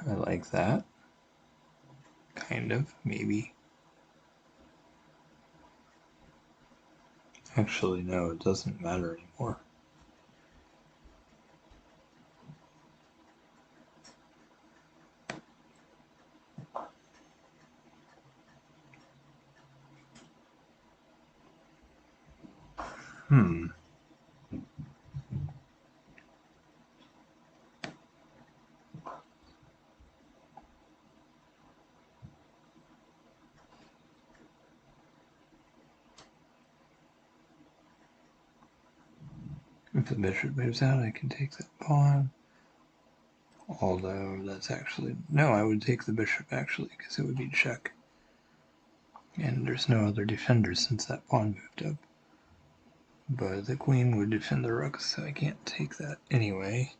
I like that. Kind of, maybe. Actually, no, it doesn't matter anymore. If the bishop moves out, I can take that pawn. Although that's actually... No, I would take the bishop, actually, because it would be check. And there's no other defenders since that pawn moved up. But the queen would defend the rook, so I can't take that anyway.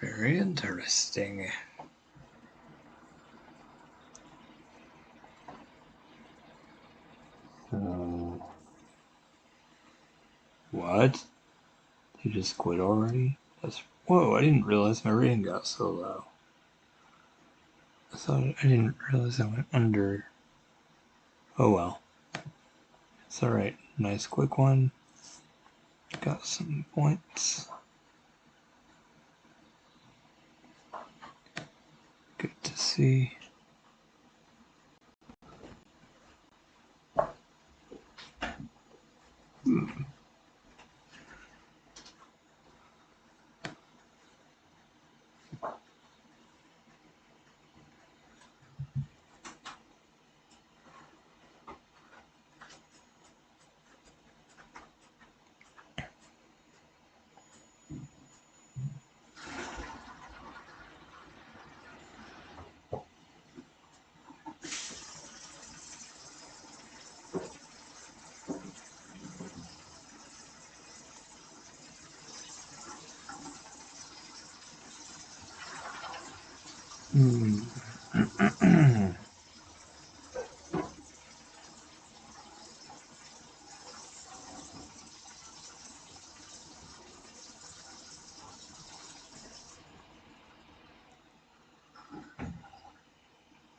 Very interesting. So... What? You just quit already? That's... Whoa, I didn't realize my rating got so low. I didn't realize I went under. Oh well. It's alright. Nice quick one. Got some points. Good to see.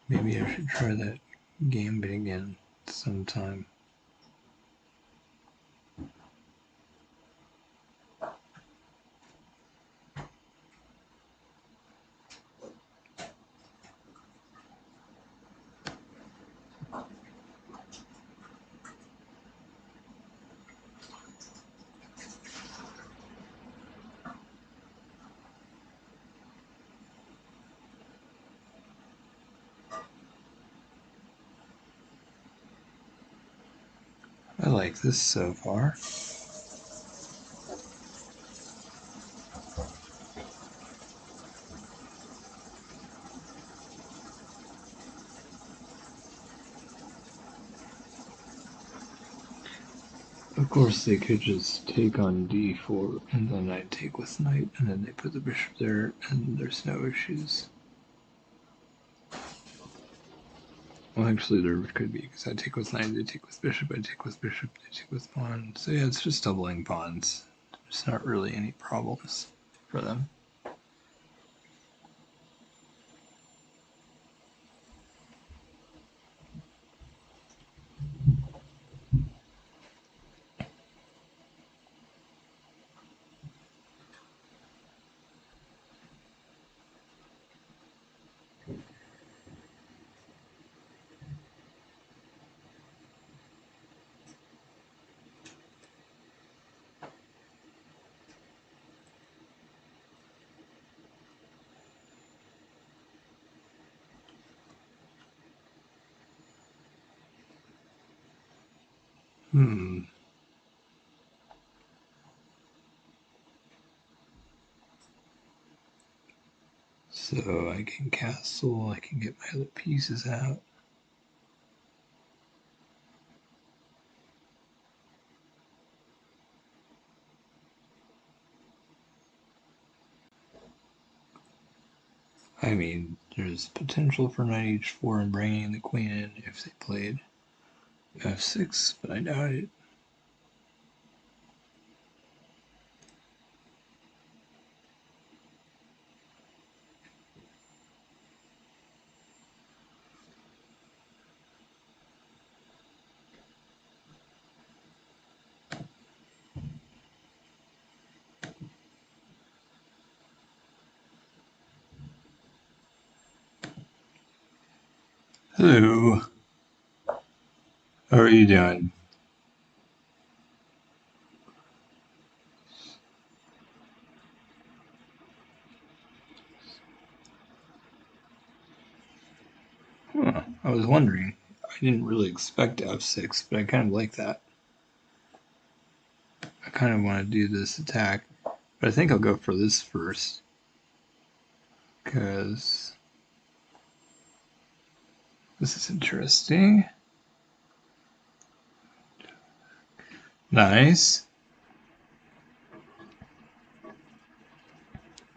Maybe I should try that gambit again sometime. I like this so far. Of course, they could just take on d4, and then I take with knight, and then they put the bishop there, and there's no issues. Well, actually, there could be, because I take with knight, they take with bishop, I take with bishop, they take with pawn. So yeah, it's just doubling pawns. There's not really any problems for them. So I can castle, I can get my other pieces out. I mean, there's potential for knight h4 and bringing the queen in if they played f6, but I doubt it. Hello. How are you doing? Huh, I was wondering. I didn't really expect f6, but I kind of like that. I kind of want to do this attack, but I think I'll go for this first. Because this is interesting. Nice.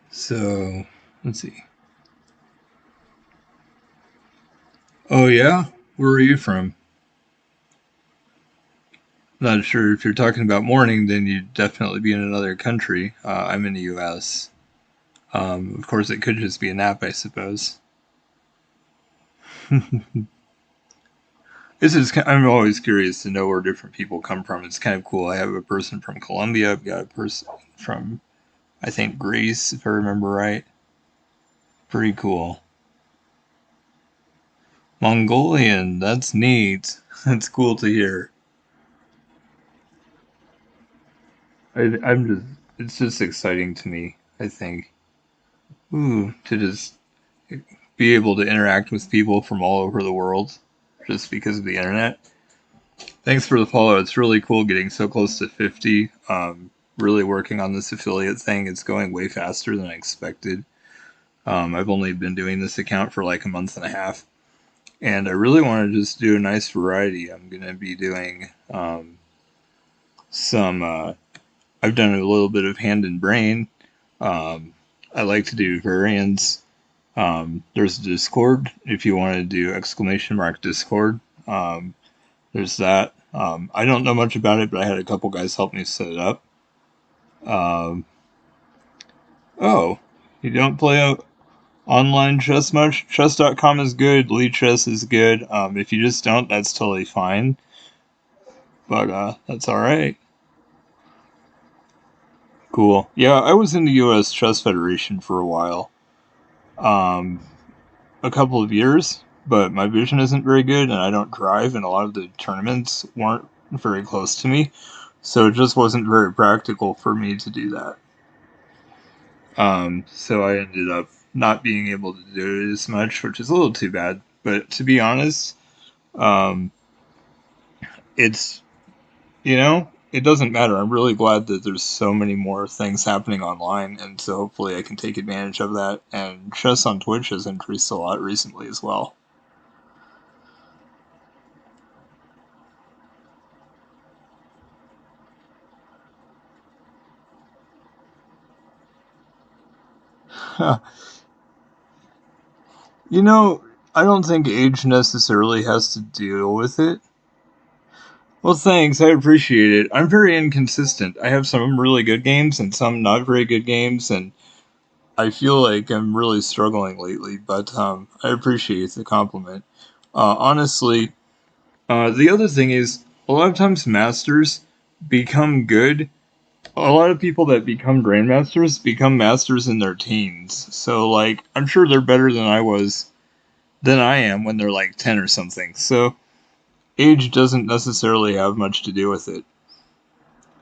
So, let's see. Oh, yeah? Where are you from? Not sure if you're talking about morning, then you'd definitely be in another country. I'm in the US. Of course, it could just be a nap, I suppose. I'm always curious to know where different people come from. It's kind of cool. I have a person from Colombia. I've got a person from, I think, Greece, if I remember right. Pretty cool. Mongolian, that's neat. That's cool to hear. I'm just, it's just exciting to me, I think. Ooh, to just be able to interact with people from all over the world just because of the internet. Thanks for the follow. It's really cool getting so close to 50. Really working on this affiliate thing. It's going way faster than I expected. I've only been doing this account for like a month and a half, and I really want to just do a nice variety. I'm going to be doing some. I've done a little bit of hand and brain. I like to do variants. There's Discord if you want to do ! Discord. There's that. I don't know much about it, but I had a couple guys help me set it up. Oh, you don't play online chess much? Chess.com is good. Lichess is good. If you just don't, that's totally fine. But that's all right. Cool. Yeah, I was in the U.S. Chess Federation for a while. A couple of years, but my vision isn't very good, and I don't drive, and a lot of the tournaments weren't very close to me, so it just wasn't very practical for me to do that. So I ended up not being able to do it as much, which is a little too bad. But to be honest, um, it's, it doesn't matter. I'm really glad that there's so many more things happening online, and so hopefully I can take advantage of that. And chess on Twitch has increased a lot recently as well. You know, I don't think age necessarily has to deal with it. Well, thanks. I appreciate it. I'm very inconsistent. I have some really good games and some not very good games, and I feel like I'm really struggling lately, but I appreciate the compliment. Honestly, the other thing is, a lot of times masters become good. A lot of people that become grandmasters become masters in their teens. So, like, I'm sure they're better than I am when they're like 10 or something. So, age doesn't necessarily have much to do with it.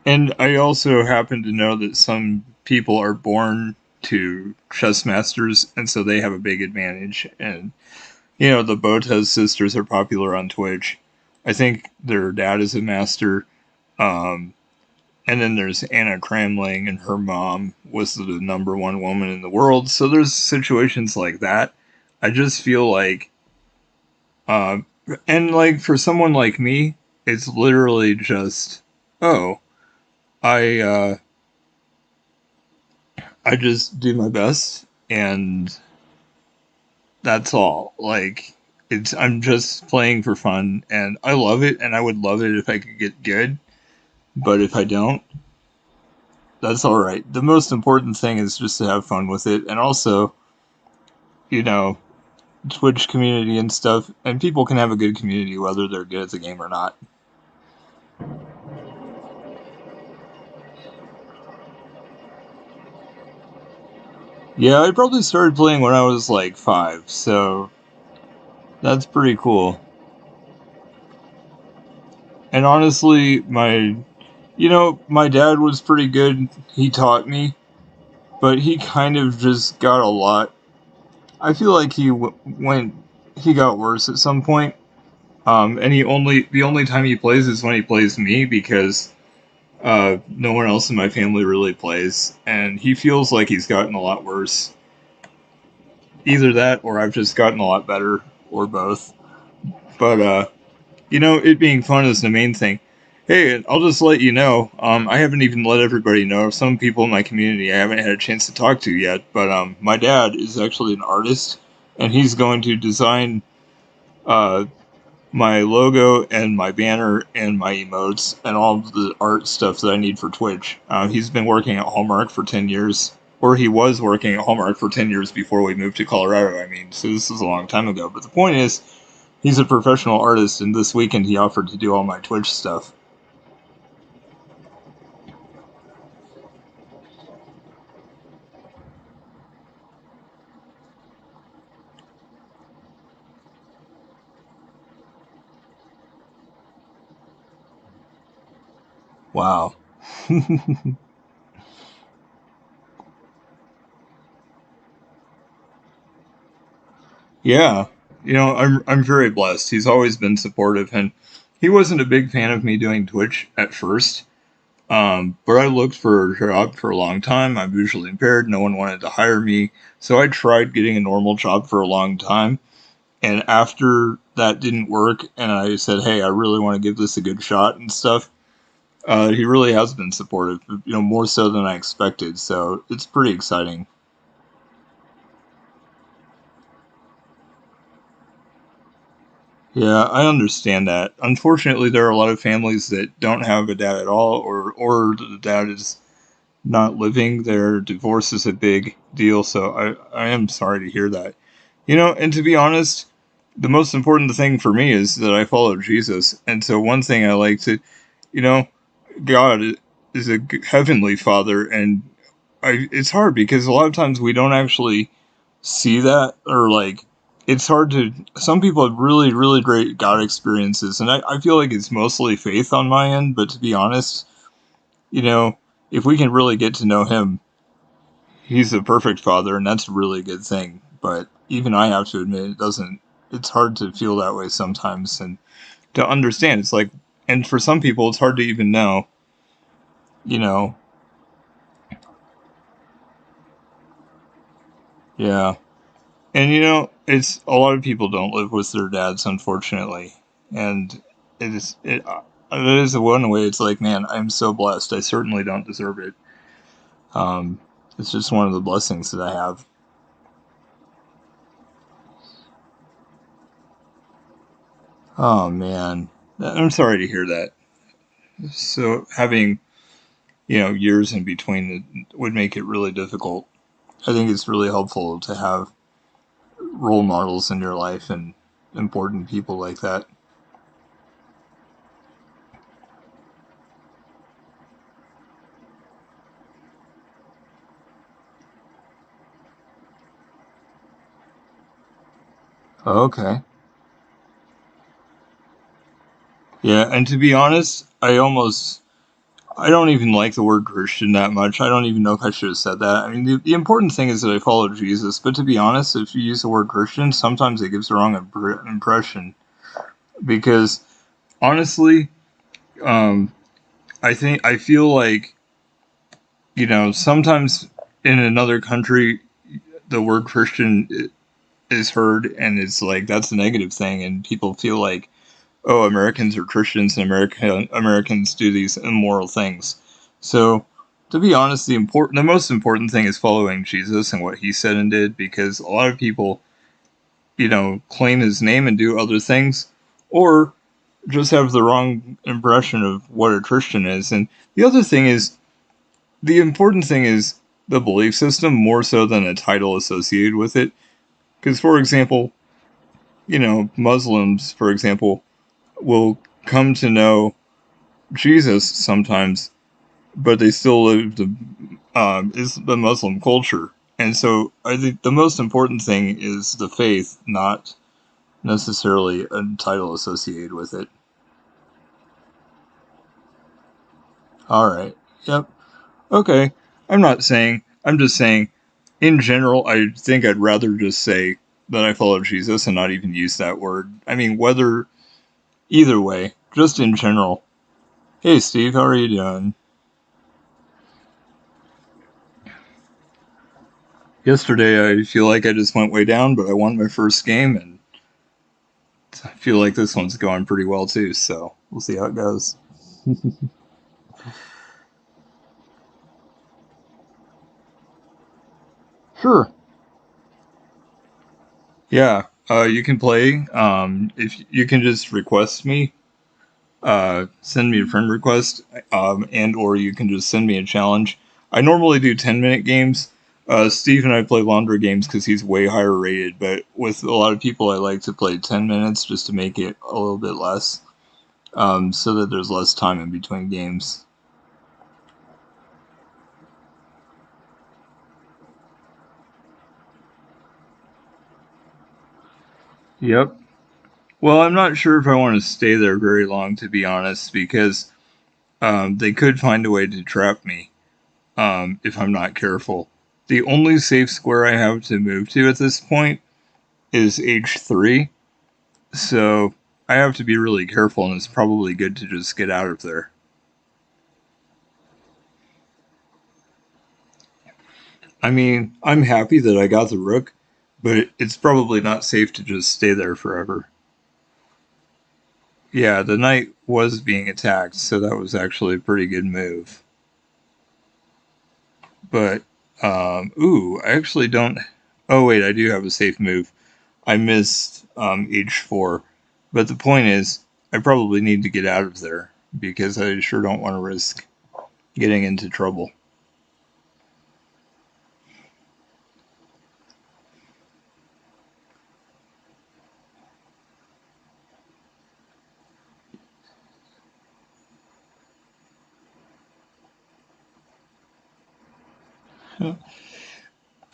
And I also happen to know that some people are born to chess masters, and so they have a big advantage. And, the Botez sisters are popular on Twitch. I think their dad is a master. Um, and then there's Anna Kramling, and her mom was the number one woman in the world. So there's situations like that. I just feel like, uh, and like for someone like me, it's literally just, oh, I I just do my best, and That's all. Like, I'm just playing for fun, and I love it, and I would love it if I could get good. But if I don't, that's all right. The most important thing is just to have fun with it, and also, you know, Twitch community and stuff, and people can have a good community whether they're good at the game or not. Yeah, I probably started playing when I was like 5, so that's pretty cool. And honestly, my dad was pretty good. He taught me, but he kind of just got a lot. I feel like he got worse at some point. And the only time he plays is when he plays me because no one else in my family really plays, and he feels like he's gotten a lot worse. Either that, or I've just gotten a lot better, or both. But it being fun is the main thing. Hey, I'll just let you know. I haven't even let everybody know. Some people in my community I haven't had a chance to talk to yet. But my dad is actually an artist, and he's going to design uh, my logo and my banner and my emotes and all of the art stuff that I need for Twitch. He's been working at Hallmark for 10 years, or he was working at Hallmark for 10 years before we moved to Colorado. I mean, so this is a long time ago. But the point is, he's a professional artist, and this weekend he offered to do all my Twitch stuff. Wow. Yeah, I'm very blessed. He's always been supportive, and he wasn't a big fan of me doing Twitch at first. But I looked for a job for a long time. I'm visually impaired. No one wanted to hire me, so I tried getting a normal job for a long time. And after that didn't work, and I said, "Hey, I really want to give this a good shot and stuff." He really has been supportive, more so than I expected. So it's pretty exciting. Yeah, I understand that. Unfortunately, there are a lot of families that don't have a dad at all, or the dad is not living. Their divorce is a big deal, so I am sorry to hear that. And to be honest, the most important thing for me is that I follow Jesus. And so one thing I like to, you know, God is a heavenly Father, and it's hard because a lot of times we don't actually see that, or like it's hard to. Some people have really really great God experiences, and I feel like it's mostly faith on my end. But to be honest, you know, if we can really get to know Him, He's the perfect Father, and that's a really good thing. But even I have to admit, it doesn't. It's hard to feel that way sometimes, and to understand. It's like, and for some people, it's hard to even know. You know, yeah. And it's a lot of people don't live with their dads, unfortunately, and it is one way. It's like, man, I'm so blessed. I certainly don't deserve it. Um, it's just one of the blessings that I have. Oh man, I'm sorry to hear that. So having years in between would make it really difficult. I think it's really helpful to have role models in your life and important people like that. Okay. Yeah, and to be honest, I don't even like the word Christian that much. I don't even know if I should have said that. I mean, the important thing is that I follow Jesus, but to be honest, if you use the word Christian, sometimes it gives the wrong impression. Because honestly, um, I feel like sometimes in another country, the word Christian is heard, and it's like that's a negative thing, and people feel like, oh, Americans are Christians and Americans do these immoral things. So, to be honest, the most important thing is following Jesus and what he said and did, because a lot of people claim his name and do other things, or just have the wrong impression of what a Christian is. And the other thing is, the important thing is the belief system more so than a title associated with it. Because, for example, Muslims, for example, will come to know Jesus sometimes, but they still live is the Muslim culture. And so I think the most important thing is the faith, not necessarily a title associated with it. Alright. Yep. Okay. I'm just saying, in general, I think I'd rather just say that I follow Jesus and not even use that word. I mean, either way, just in general. Hey Steve, how are you doing? Yesterday, I feel like I just went way down, but I won my first game, and I feel like this one's going pretty well too, so we'll see how it goes. Sure. Yeah, you can play. If you can just request me, send me a friend request, and or you can just send me a challenge. I normally do 10-minute games. Steve and I play longer games because he's way higher rated, but with a lot of people, I like to play 10 minutes just to make it a little bit less, so that there's less time in between games. Yep. Well, I'm not sure if I want to stay there very long, to be honest, because they could find a way to trap me if I'm not careful. The only safe square I have to move to at this point is H3, so I have to be really careful, and it's probably good to just get out of there. I mean, I'm happy that I got the rook, but it's probably not safe to just stay there forever. Yeah, the knight was being attacked, so that was actually a pretty good move. But, ooh, I actually don't. Oh, wait, I do have a safe move. I missed H4. But the point is, I probably need to get out of there because I sure don't want to risk getting into trouble.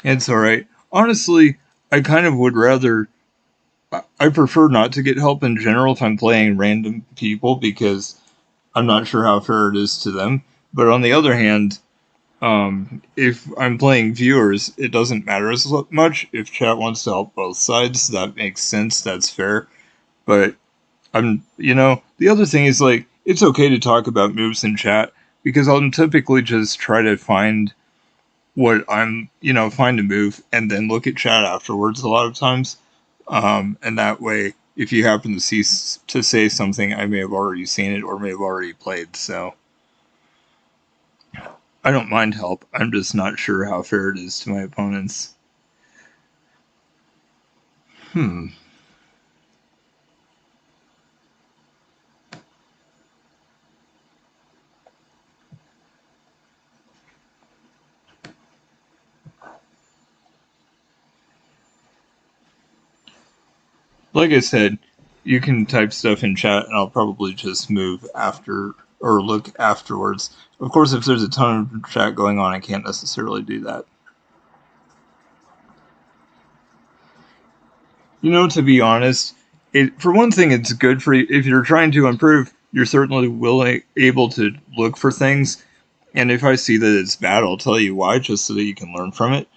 It's alright. Honestly, I kind of would rather. I prefer not to get help in general if I'm playing random people because I'm not sure how fair it is to them. But on the other hand, if I'm playing viewers, it doesn't matter as much. If chat wants to help both sides, that makes sense. That's fair. But the other thing is like, it's okay to talk about moves in chat because I'll typically just try to find find a move and then look at chat afterwards a lot of times. And that way, if you happen to say something, I may have already seen it or may have already played. So I don't mind help. I'm just not sure how fair it is to my opponents. Hmm. Like I said, you can type stuff in chat and I'll probably just move after or look afterwards. Of course, if there's a ton of chat going on, I can't necessarily do that. To be honest, for one thing, it's good for you. If you're trying to improve, you're certainly able to look for things. And if I see that it's bad, I'll tell you why, just so that you can learn from it.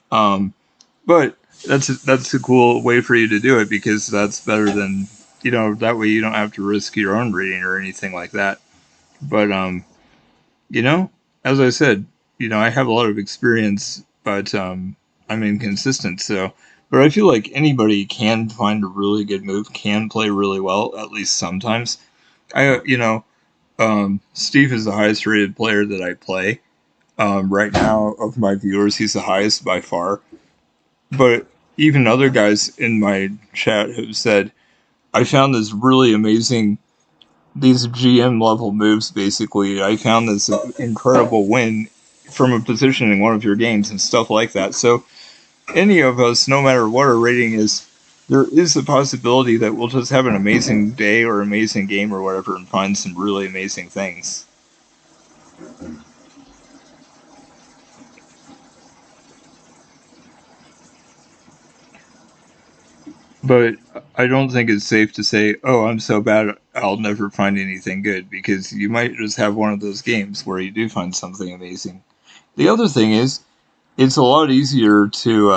But that's a cool way for you to do it because that's better than that way you don't have to risk your own reading or anything like that. But you know, as I said, I have a lot of experience, but I'm inconsistent. So, but I feel like anybody can find a really good move, can play really well, at least sometimes. Steve is the highest rated player that I play. Right now, of my viewers, he's the highest by far. But even other guys in my chat have said, I found this really amazing, these GM level moves basically. I found this incredible win from a position in one of your games and stuff like that. So any of us, no matter what our rating is, there is a possibility that we'll just have an amazing day or amazing game or whatever and find some really amazing things. But I don't think it's safe to say, oh, I'm so bad I'll never find anything good, because you might just have one of those games where you do find something amazing. The other thing is, it's a lot easier to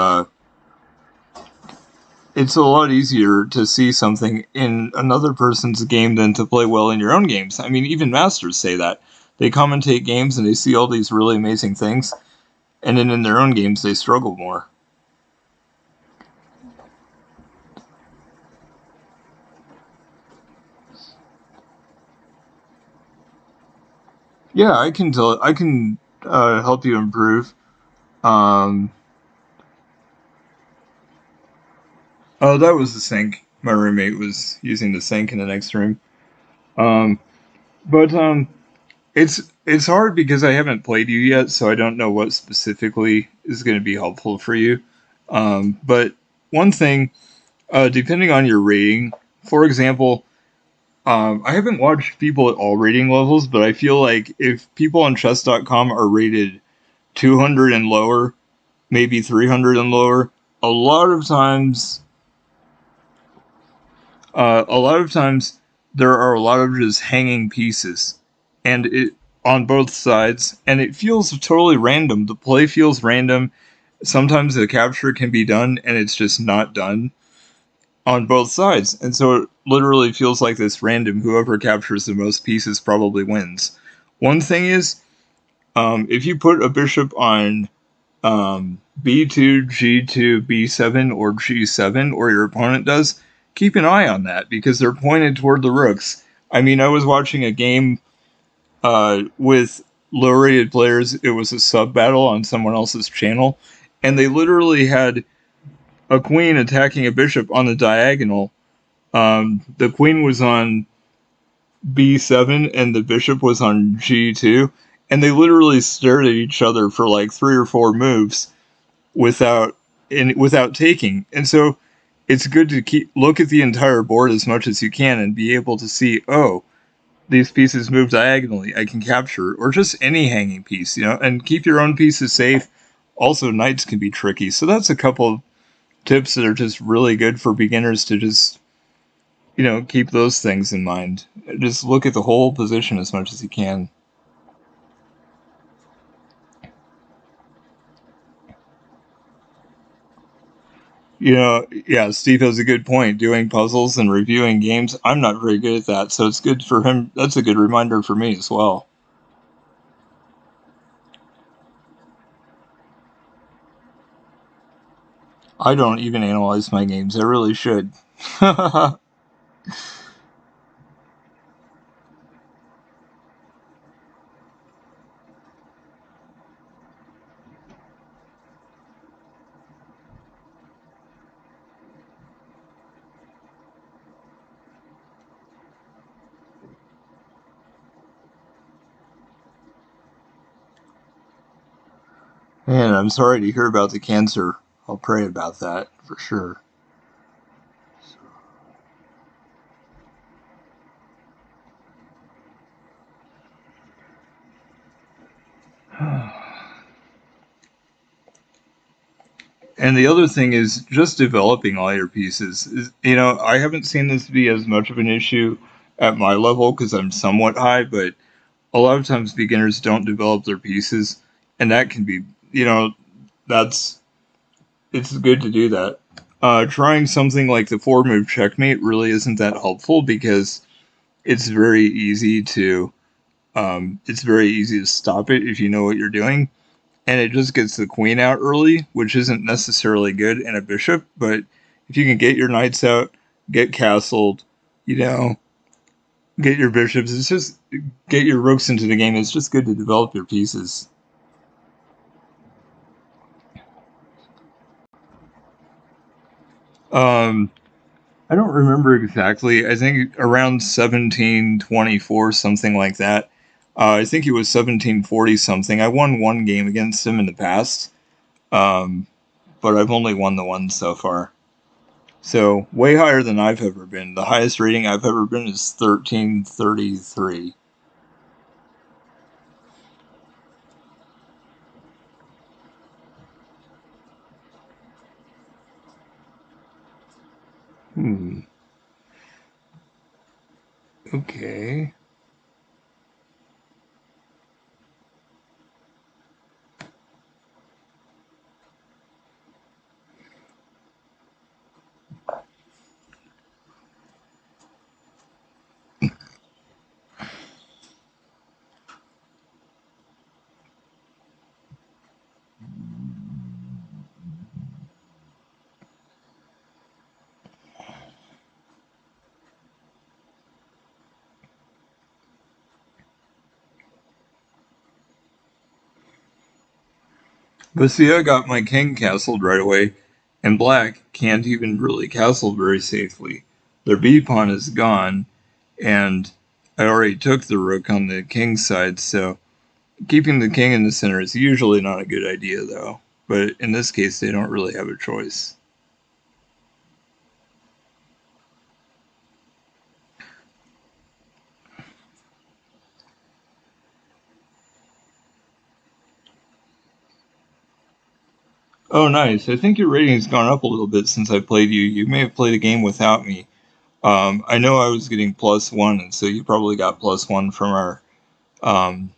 see something in another person's game than to play well in your own games. I mean, even masters say that. They commentate games and they see all these really amazing things, and then in their own games they struggle more. Yeah, I can tell. I can help you improve. Um, oh, that was the sink. My roommate was using the sink in the next room. Um, but it's hard because I haven't played you yet, so I don't know what specifically is going to be helpful for you. But one thing, depending on your rating, for example, I haven't watched people at all rating levels, but I feel like if people on chess.com are rated 200 and lower, maybe 300 and lower, a lot of times, a lot of times there are a lot of just hanging pieces, and it on both sides, and it feels totally random. The play feels random. Sometimes the capture can be done, and it's just not done on both sides, and so it literally feels like this random. Whoever captures the most pieces probably wins. One thing is, if you put a bishop on b2, g2, b7, or g7, or your opponent does, keep an eye on that because they're pointed toward the rooks. I mean, I was watching a game with low-rated players. It was a sub battle on someone else's channel, and they literally had a queen attacking a bishop on the diagonal. The queen was on b7 and the bishop was on g2, and they literally stared at each other for like 3 or 4 moves without taking. And so it's good to look at the entire board as much as you can and be able to see, oh, these pieces move diagonally, I can capture, or just any hanging piece, and keep your own pieces safe. Also, knights can be tricky. So that's a couple of tips that are just really good for beginners to just, keep those things in mind. Just look at the whole position as much as you can. Yeah, Steve has a good point. Doing puzzles and reviewing games, I'm not very good at that, so it's good for him. That's a good reminder for me as well. I don't even analyze my games. I really should. Man, I'm sorry to hear about the cancer. I'll pray about that for sure. And the other thing is just developing all your pieces. I haven't seen this be as much of an issue at my level because I'm somewhat high, but a lot of times beginners don't develop their pieces, and that can be, that's it's good to do that. Trying something like the 4-move checkmate really isn't that helpful because it's very easy to stop it if you know what you're doing, and it just gets the queen out early, which isn't necessarily good in a bishop. But if you can get your knights out, get castled, you know, get your bishops, it's just get your rooks into the game. It's just good to develop your pieces. Um, I don't remember exactly. I think around 1724, something like that. I think he was 1740 something. I won one game against him in the past, um, but I've only won the one so far. So way higher than I've ever been. The highest rating I've ever been is 1333. Hmm. Okay. But see, I got my king castled right away, and black can't even really castle very safely. Their b pawn is gone, and I already took the rook on the king side, so keeping the king in the center is usually not a good idea, though. But in this case, they don't really have a choice. Oh, nice. I think your rating's gone up a little bit since I played you. You may have played a game without me. I know I was getting +1, and so you probably got +1 from our um,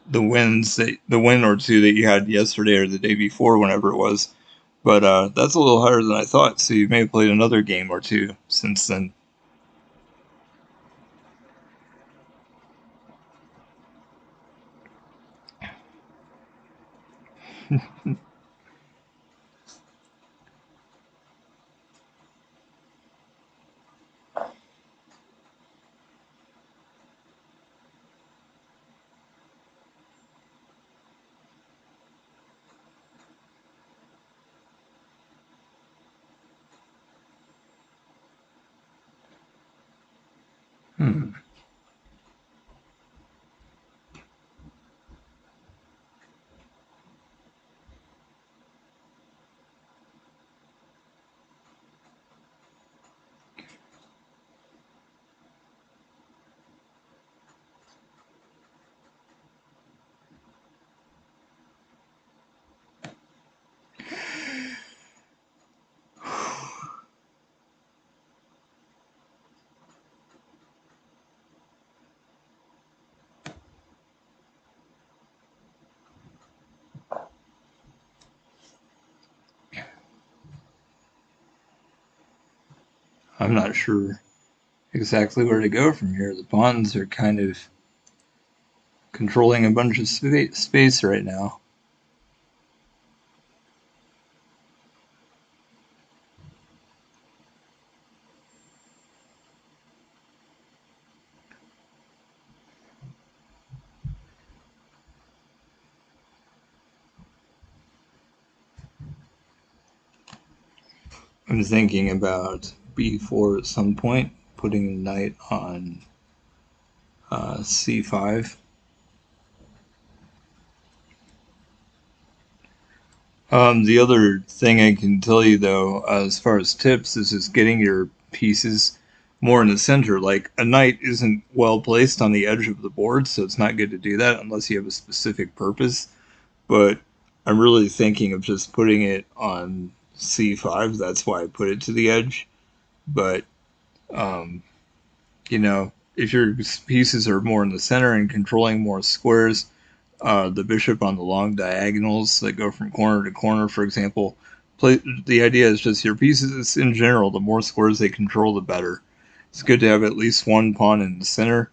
the win or two that you had yesterday or the day before, whenever it was. But that's a little higher than I thought. So you may have played another game or two since then. Hmm. I'm not sure exactly where to go from here. The pawns are kind of controlling a bunch of space right now. I'm thinking about b4 at some point, putting the knight on c5. The other thing I can tell you, though, as far as tips, is just getting your pieces more in the center. Like, a knight isn't well placed on the edge of the board, so it's not good to do that unless you have a specific purpose. But I'm really thinking of just putting it on c5. That's why I put it to the edge. But, um, if your pieces are more in the center and controlling more squares, the bishop on the long diagonals that go from corner to corner, for example. The idea is just your pieces in general, the more squares they control, the better. It's good to have at least one pawn in the center,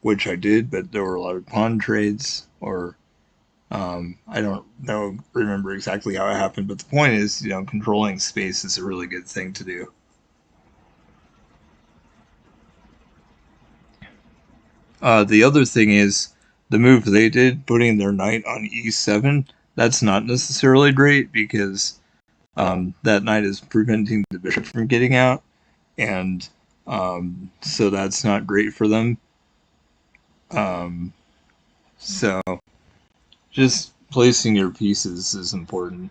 which I did, but there were a lot of pawn trades, or I don't remember exactly how it happened. But the point is, controlling space is a really good thing to do. The other thing is the move they did, putting their knight on e7. That's not necessarily great because That knight is preventing the bishop from getting out, and so that's not great for them. So just placing your pieces is important.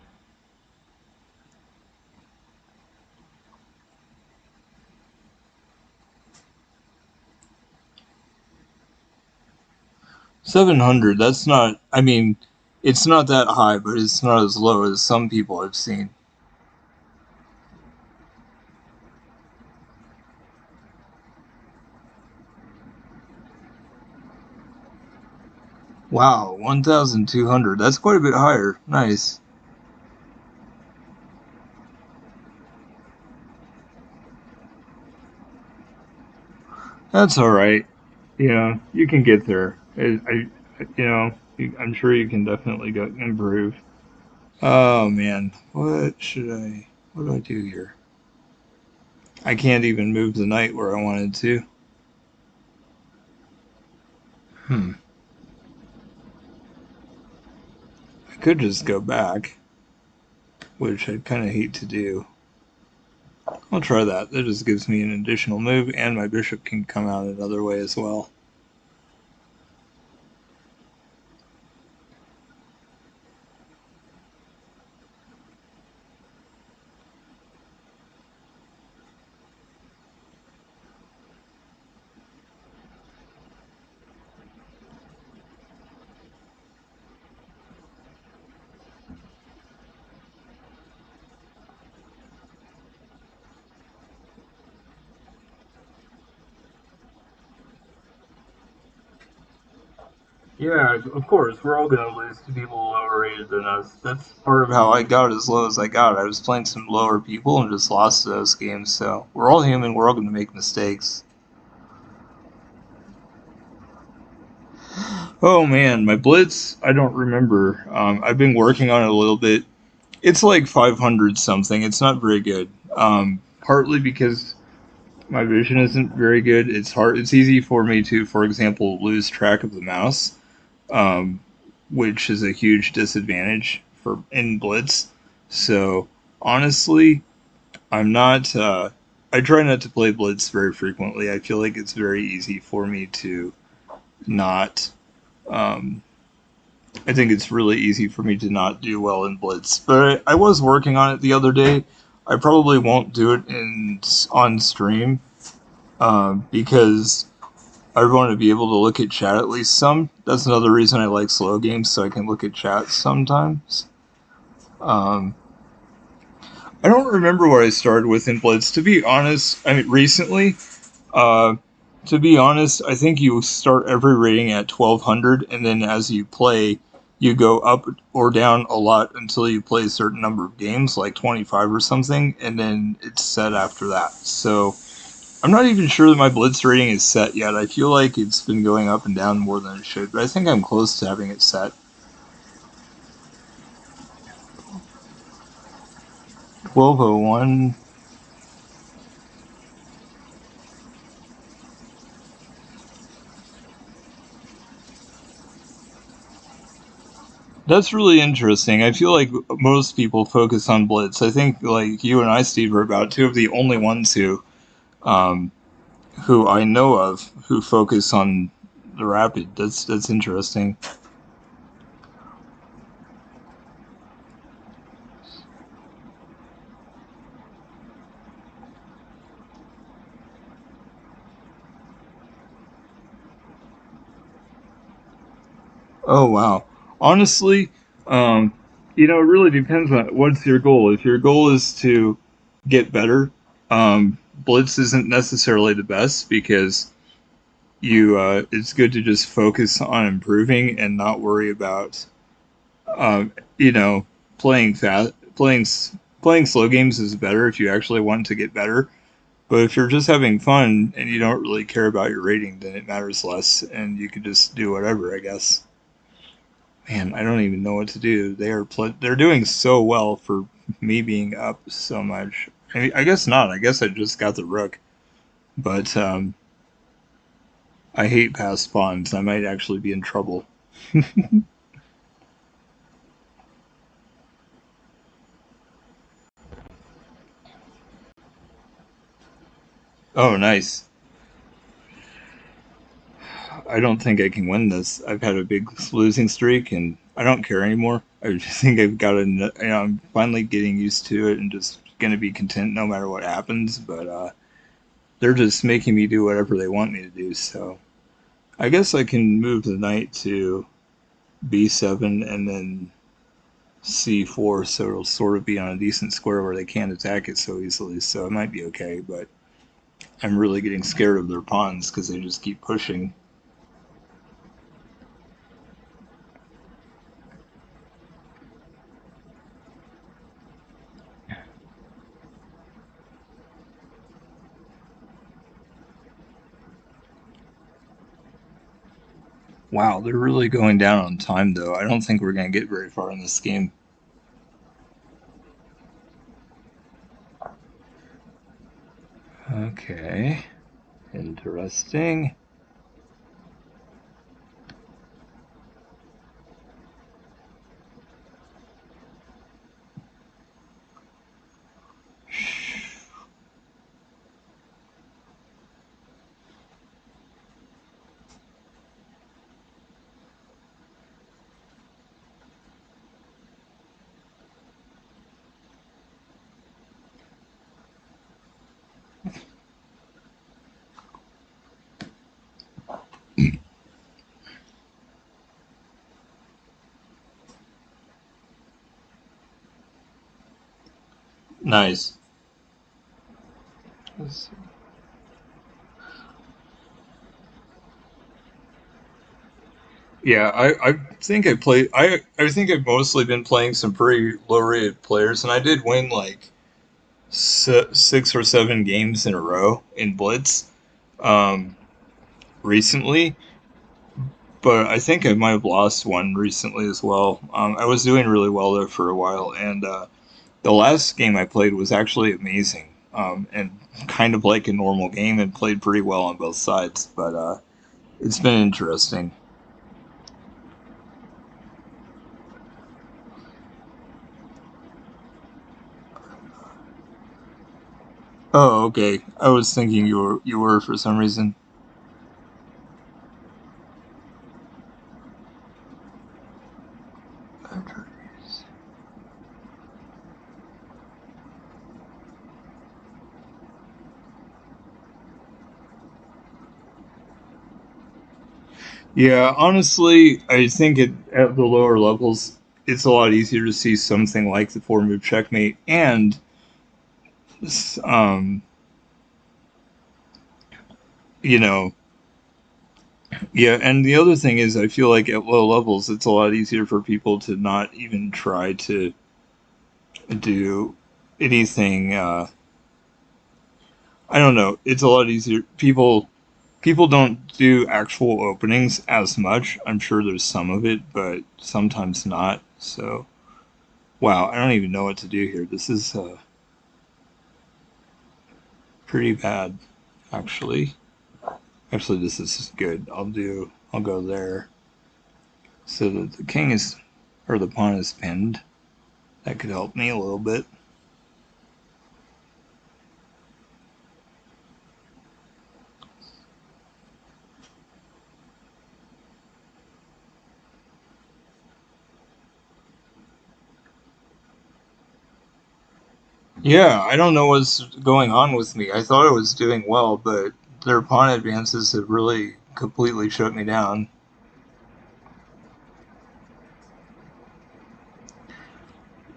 $700. That's not. I mean, it's not that high, but it's not as low as some people I've seen. Wow, 1,200. That's quite a bit higher. Nice. That's all right. You can get there. I'm sure you can definitely go improve. Oh man, What do I do here? I can't even move the knight where I wanted to. Hmm. I could just go back, which I'd kind of hate to do. I'll try that. That just gives me an additional move, and my bishop can come out another way as well. Yeah, of course, we're all going to lose to people lower rated than us. That's part of how I got as low as I got. I was playing some lower people and just lost those games, so we're all human, we're all going to make mistakes. Oh man, my blitz, I don't remember. I've been working on it a little bit. It's like 500 something, it's not very good. Partly because my vision isn't very good. It's easy for me to, for example, lose track of the mouse. Um, which is a huge disadvantage for in blitz. So honestly, I'm not. I try not to play blitz very frequently. I feel like it's very easy for me to not. Um, I think it's really easy for me to not do well in blitz. But I was working on it the other day. I probably won't do it on stream because I want to be able to look at chat at least some. That's another reason I like slow games, so I can look at chat sometimes. Um, I don't remember what I started with in Blitz. To be honest, I mean, recently, uh, to be honest, I think you start every rating at 1,200, and then as you play, you go up or down a lot until you play a certain number of games, like 25 or something, and then it's set after that. So I'm not even sure that my Blitz rating is set yet. I feel like it's been going up and down more than it should, but I think I'm close to having it set. 1201. That's really interesting. I feel like most people focus on Blitz. I think like you and I, Steve, are about two of the only ones um, who I know of who focus on the Rapid. That's interesting. Oh wow. Honestly, um, it really depends on what's your goal. If your goal is to get better, Blitz isn't necessarily the best because you it's good to just focus on improving and not worry about um, you know playing fast playing slow games is better if you actually want to get better. But if you're just having fun and you don't really care about your rating, then it matters less, and you can just do whatever, I guess. Man, I don't even know what to do. They're doing so well for me being up so much. I guess not. I guess I just got the rook, but I hate passed pawns. I might actually be in trouble. Oh, nice. I don't think I can win this. I've had a big losing streak, and I don't care anymore. I just think I've got I'm finally getting used to it and just gonna be content no matter what happens. But they're just making me do whatever they want me to do. So I guess I can move the knight to b7 and then c4, so it'll sort of be on a decent square where they can't attack it so easily. So it might be okay, but I'm really getting scared of their pawns because they just keep pushing. Wow, they're really going down on time, though. I don't think we're going to get very far in this game. Okay, interesting. Nice. Yeah, I think I played. I think I've mostly been playing some pretty low-rated players, and I did win like 6 or 7 games in a row in Blitz um, recently. But I think I might have lost one recently as well. I was doing really well there for a while, and the last game I played was actually amazing, and kind of like a normal game, and played pretty well on both sides. But it's been interesting. Oh, okay. I was thinking you were for some reason. Yeah, honestly, I think at the lower levels, it's a lot easier to see something like the 4 move checkmate, and um, you know, yeah, and the other thing is, I feel like at low levels, it's a lot easier for people to not even try to do anything. I don't know. It's a lot easier. People don't do actual openings as much. I'm sure there's some of it, but sometimes not. So, wow, I don't even know what to do here. This is pretty bad, actually. Actually, this is good. I'll go there so that the king is, or the pawn is pinned. That could help me a little bit. Yeah, I don't know what's going on with me. I thought I was doing well, but their pawn advances have really completely shut me down.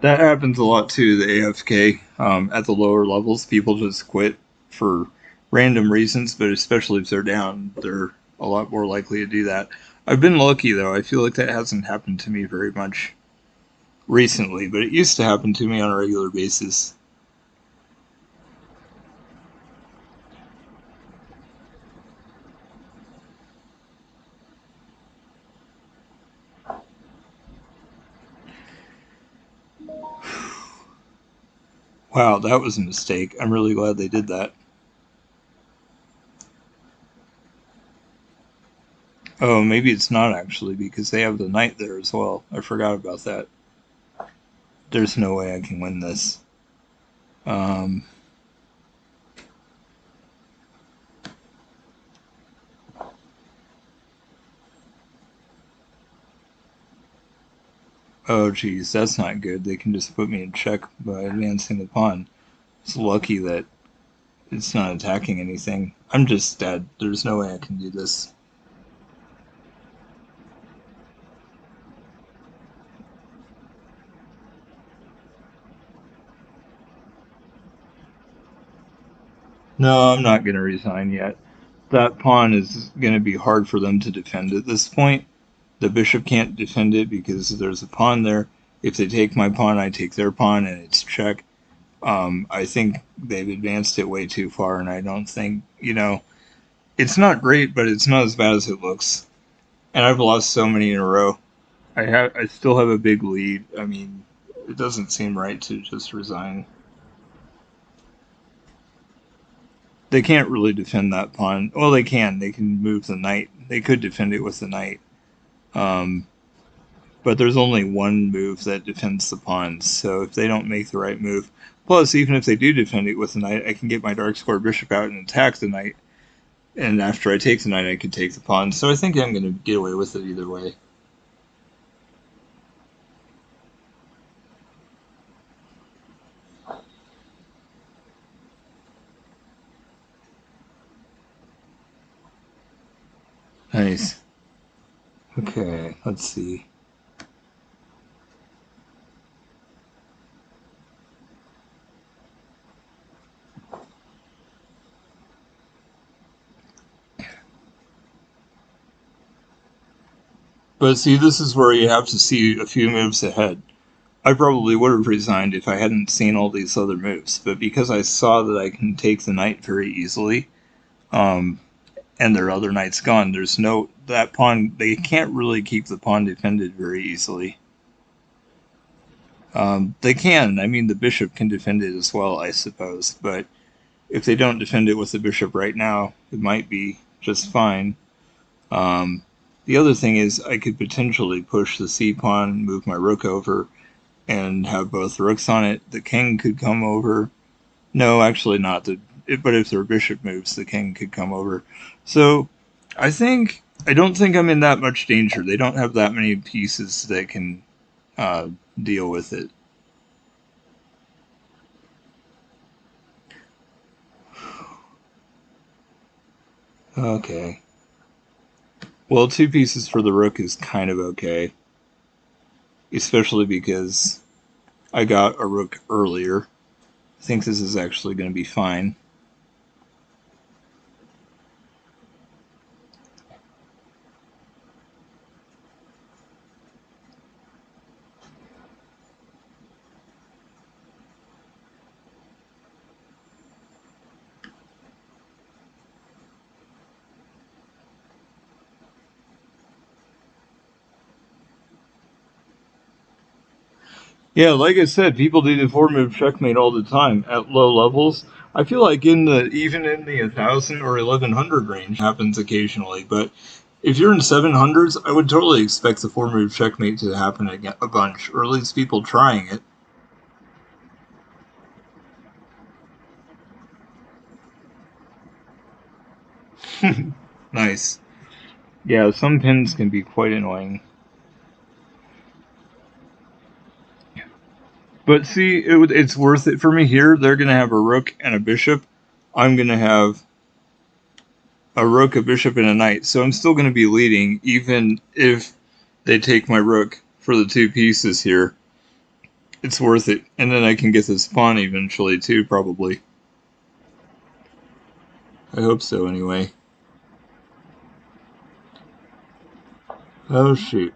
That happens a lot too, the AFK. At the lower levels, people just quit for random reasons, but especially if they're down, they're a lot more likely to do that. I've been lucky though. I feel like that hasn't happened to me very much recently, but it used to happen to me on a regular basis. Wow, that was a mistake. I'm really glad they did that. Oh, maybe it's not actually because they have the knight there as well. I forgot about that. There's no way I can win this. Um, Oh geez, that's not good. They can just put me in check by advancing the pawn. It's lucky that it's not attacking anything. I'm just dead. There's no way I can do this. No, I'm not going to resign yet. That pawn is going to be hard for them to defend at this point. The bishop can't defend it because there's a pawn there. If they take my pawn, I take their pawn, and it's check. I think they've advanced it way too far, and I don't think, it's not great, but it's not as bad as it looks. And I've lost so many in a row. I still have a big lead. I mean, it doesn't seem right to just resign. They can't really defend that pawn. Well, they can. They can move the knight. They could defend it with the knight. Um, but there's only one move that defends the pawns. So if they don't make the right move, plus even if they do defend it with the knight, I can get my dark square bishop out and attack the knight. And after I take the knight, I can take the pawn. So I think I'm going to get away with it either way. Nice. Okay, let's see. But see, this is where you have to see a few moves ahead. I probably would have resigned if I hadn't seen all these other moves, but because I saw that I can take the knight very easily, um, and their other knight's gone, there's no that pawn. They can't really keep the pawn defended very easily. They can. I mean, the bishop can defend it as well, I suppose. But if they don't defend it with the bishop right now, it might be just fine. Um, the other thing is, I could potentially push the c pawn, move my rook over, and have both rooks on it. The king could come over. No, actually not. But if their bishop moves, the king could come over. So I don't think I'm in that much danger. They don't have that many pieces that can uh, deal with it. Okay. Well, two pieces for the rook is kind of okay, especially because I got a rook earlier. I think this is actually going to be fine. Yeah, like I said, people do the four move checkmate all the time at low levels. I feel like even in the 1,000 or 1,100 range happens occasionally, but if you're in 700s, I would totally expect the four move checkmate to happen again a bunch, or at least people trying it. Nice. Yeah, some pins can be quite annoying. But see, it's worth it for me here. They're going to have a rook and a bishop. I'm going to have a rook, a bishop, and a knight. So I'm still going to be leading, even if they take my rook for the two pieces here. It's worth it. And then I can get this pawn eventually, too, probably. I hope so, anyway. Oh, shoot.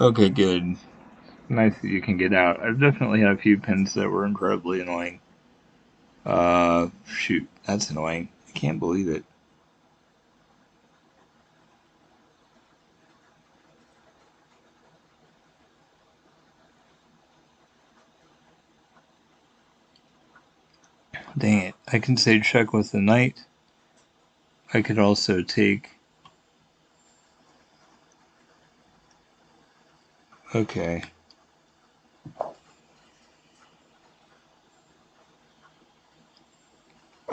Okay, good. Nice that you can get out. I've definitely had a few pins that were incredibly annoying. Shoot. That's annoying. I can't believe it. Dang it. I can say check with the knight. I could also take. Okay.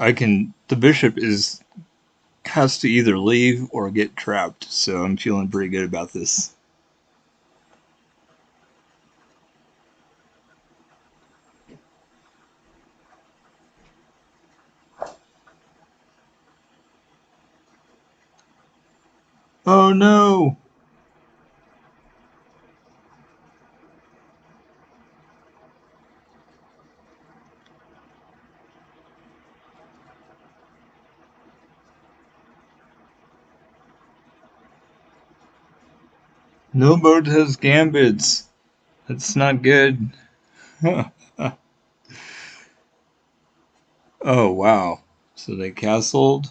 the bishop has to either leave or get trapped, so I'm feeling pretty good about this. Oh no! No boat has gambits. That's not good. Oh wow. So they castled?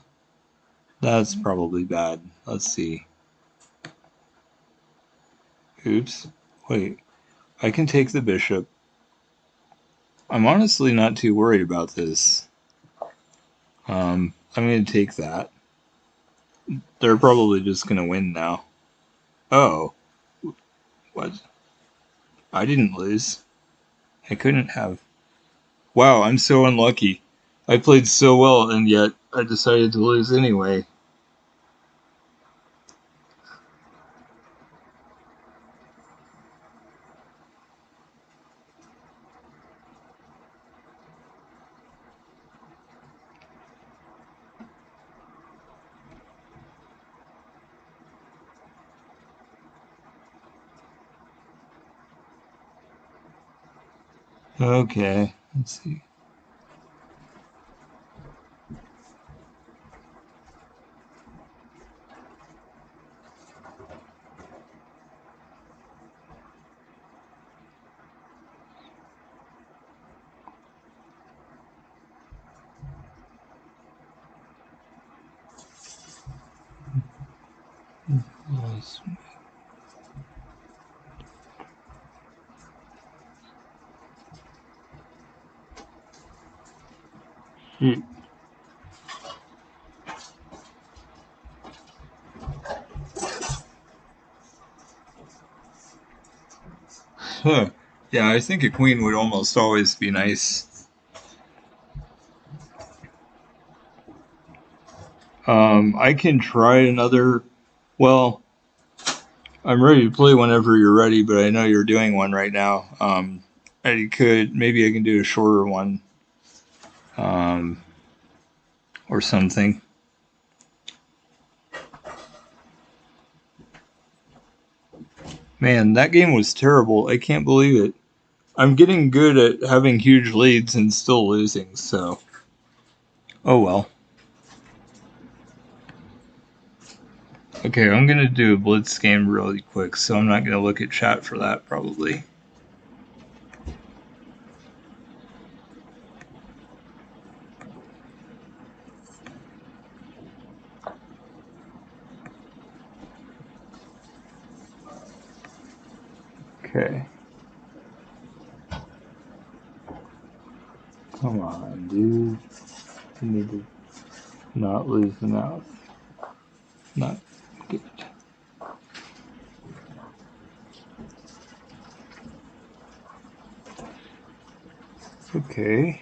That's probably bad. Let's see. Oops. Wait. I can take the bishop. I'm honestly not too worried about this. I'm gonna take that. They're probably just gonna win now. Oh. What? I didn't lose. I couldn't have. Wow, I'm so unlucky. I played so well, and yet I decided to lose anyway. Okay, let's see. Huh. Yeah, I think a queen would almost always be nice. I can try another. Well, I'm ready to play whenever you're ready, but I know you're doing one right now. Maybe I can do a shorter one, um, or something. Man, that game was terrible. I can't believe it. I'm getting good at having huge leads and still losing, so. Oh well. Okay, I'm gonna do a blitz game really quick, so I'm not gonna look at chat for that probably. Okay. Come on, dude. You need to not lose the mouse. Not good. Okay.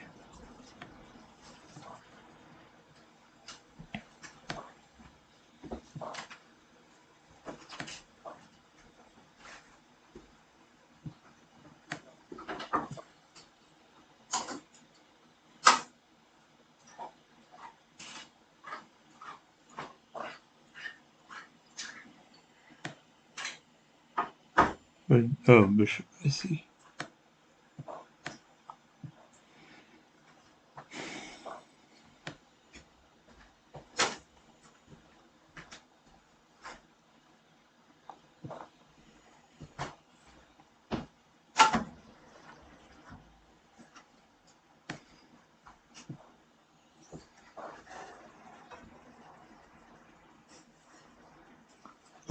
Oh, bishop, I see.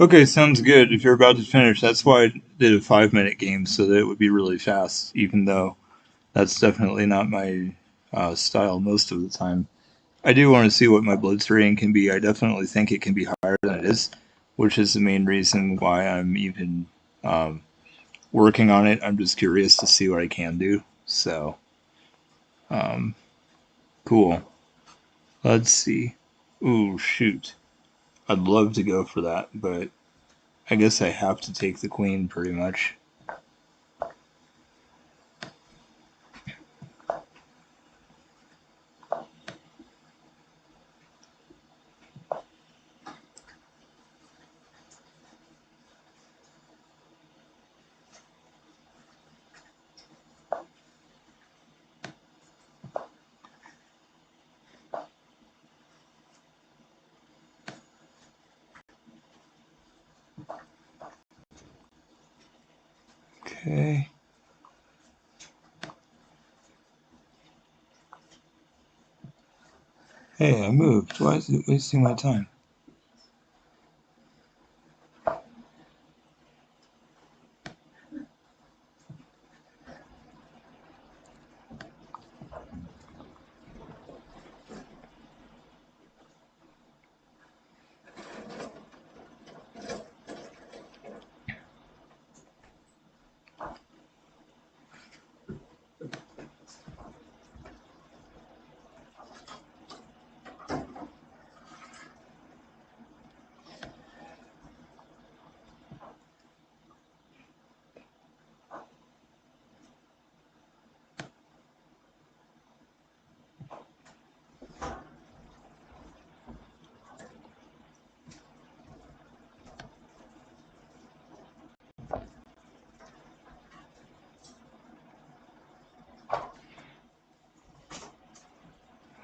Okay, sounds good. If you're about to finish, that's why I did a 5-minute game so that it would be really fast, even though that's definitely not my style most of the time. I do want to see what my blitz rating can be. I definitely think it can be higher than it is, which is the main reason why I'm even working on it. I'm just curious to see what I can do. So, cool. Let's see. Ooh, shoot. I'd love to go for that, but I guess I have to take the queen pretty much. Okay. Hey, I moved. Why is it wasting my time?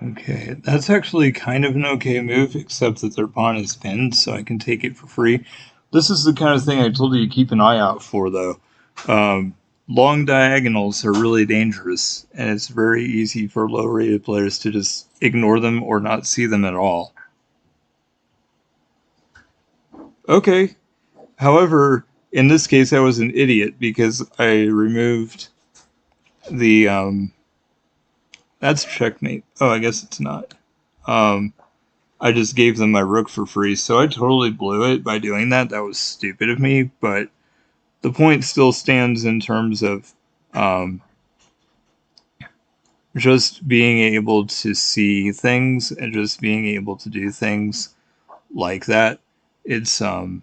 Okay, that's actually kind of an okay move, except that their pawn is pinned, so I can take it for free. This is the kind of thing I told you to keep an eye out for, though. Um, Long diagonals are really dangerous, and it's very easy for low-rated players to just ignore them or not see them at all. Okay, however, in this case I was an idiot because I removed the, that's checkmate. Oh, I guess it's not. I just gave them my rook for free, so I totally blew it by doing that. That was stupid of me, but the point still stands in terms of um, just being able to see things and just being able to do things like that. It's, I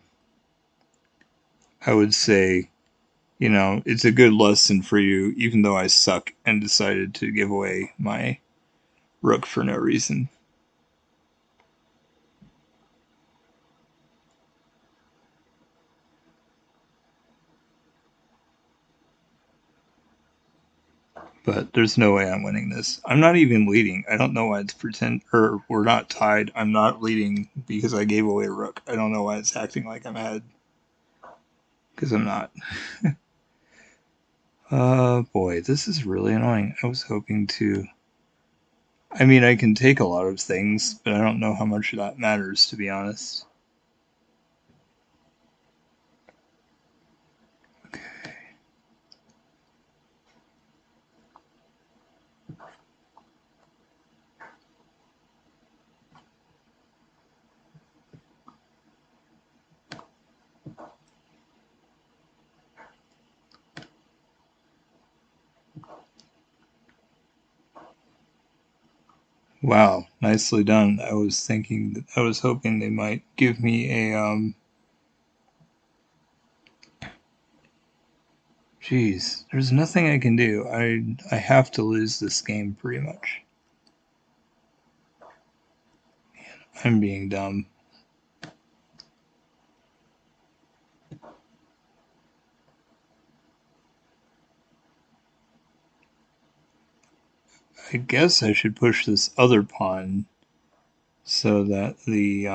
would say, it's a good lesson for you, even though I suck and decided to give away my rook for no reason. But there's no way I'm winning this. I'm not even leading. I don't know why it's pretend, or we're not tied. I'm not leading because I gave away a rook. I don't know why it's acting like I'm ahead, because I'm not. Boy, this is really annoying. I was hoping to. I mean, I can take a lot of things, but I don't know how much that matters, to be honest. Okay. Wow, nicely done. I was hoping they might give me a, Jeez, there's nothing I can do. I have to lose this game pretty much. I'm being dumb. I guess I should push this other pawn so that the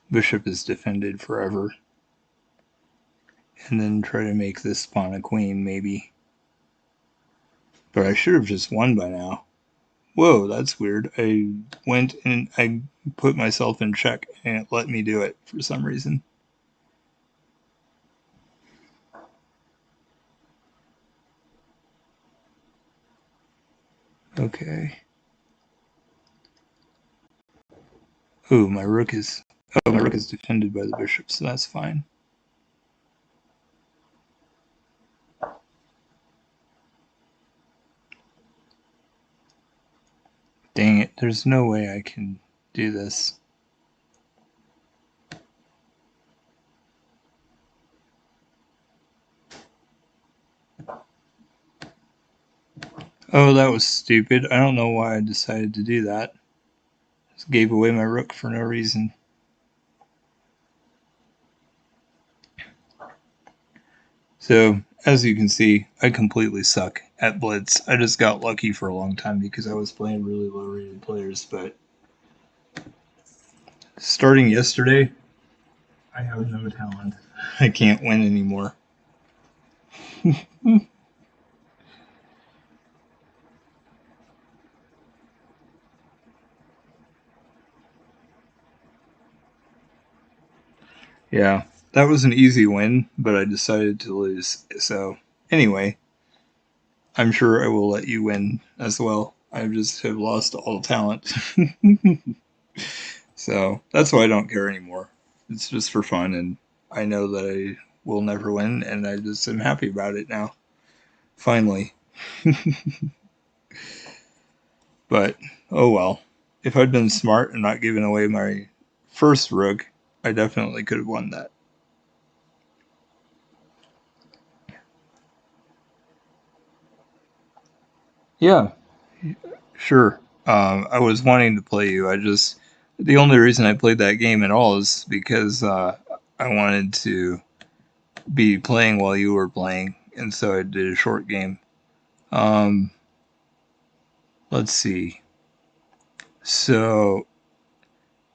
bishop is defended forever. And then try to make this pawn a queen, maybe. But I should have just won by now. Whoa, that's weird. I went and I put myself in check and it let me do it for some reason. Okay. Ooh, my rook is defended by the bishop, so that's fine. Damn. There's no way I can do this. Oh, that was stupid. I don't know why I decided to do that. Just gave away my rook for no reason. So, as you can see, I completely suck at Blitz. I just got lucky for a long time because I was playing really low rated players, but starting yesterday, I have no talent. I can't win anymore. Yeah, that was an easy win, but I decided to lose. So, anyway, I'm sure I will let you win as well. I just have lost all talent. So, that's why I don't care anymore. It's just for fun, and I know that I will never win, and I just am happy about it now. Finally. But, oh well. If I'd been smart and not given away my first rook, I definitely could have won that. Yeah, sure. I was wanting to play you. The only reason I played that game at all is because I wanted to be playing while you were playing, and so I did a short game. Um, let's see. So,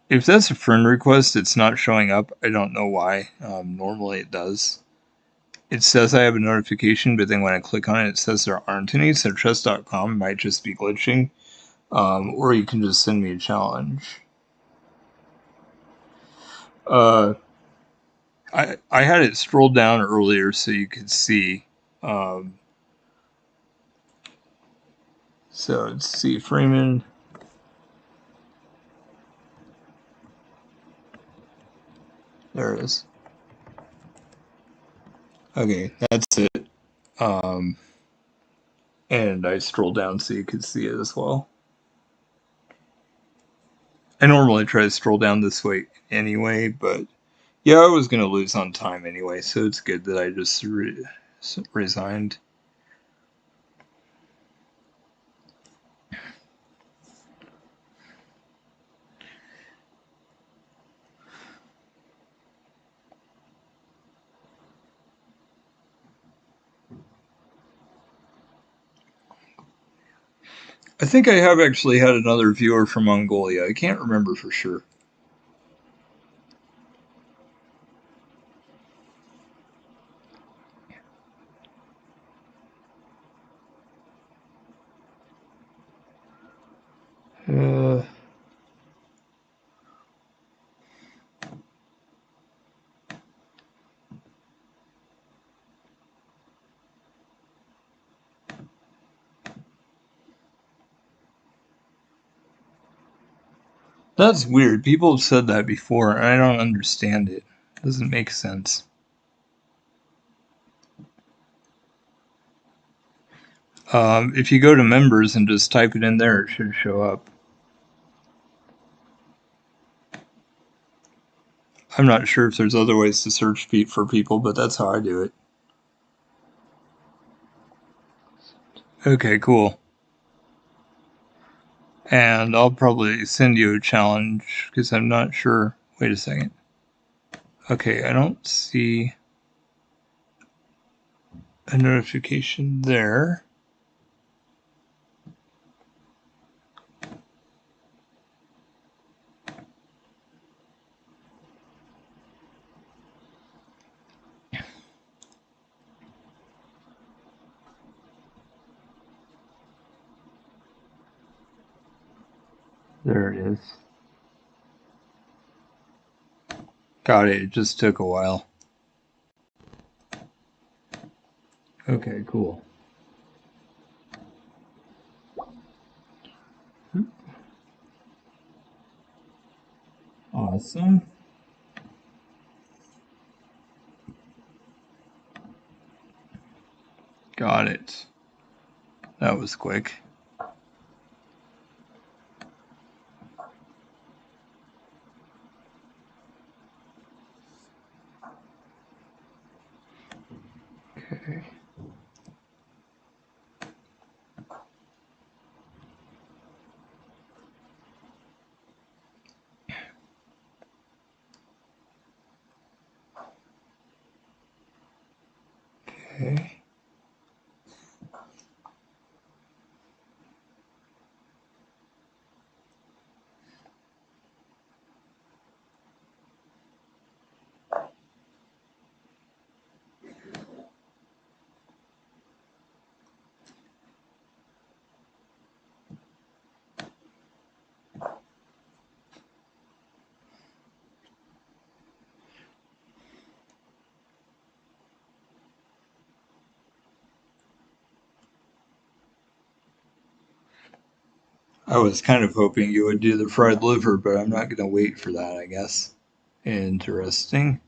if that's a friend request, it's not showing up. I don't know why. Normally it does. It says I have a notification, but then when I click on it, it says there aren't any, so chess.com might just be glitching. Or you can just send me a challenge. Uh, I had it scrolled down earlier so you could see. Um, so let's see, Freeman. There it is. Okay, that's it. Um, and I scrolled down so you could see it as well. I normally try to scroll down this way anyway, but yeah, I was going to lose on time anyway, so it's good that I just resigned. I think I have actually had another viewer from Mongolia. I can't remember for sure. Uh, that's weird. People have said that before, and I don't understand it. It doesn't make sense. If you go to members and just type it in there, it should show up. I'm not sure if there's other ways to search for people, but that's how I do it. Okay, cool. And I'll probably send you a challenge because I'm not sure. Wait a second. Okay, I don't see a notification there. There it is. Got it. It just took a while. Okay, cool. Awesome. Got it. That was quick. Okay. Okay. I was kind of hoping you would do the fried liver, but I'm not going to wait for that, I guess. Interesting.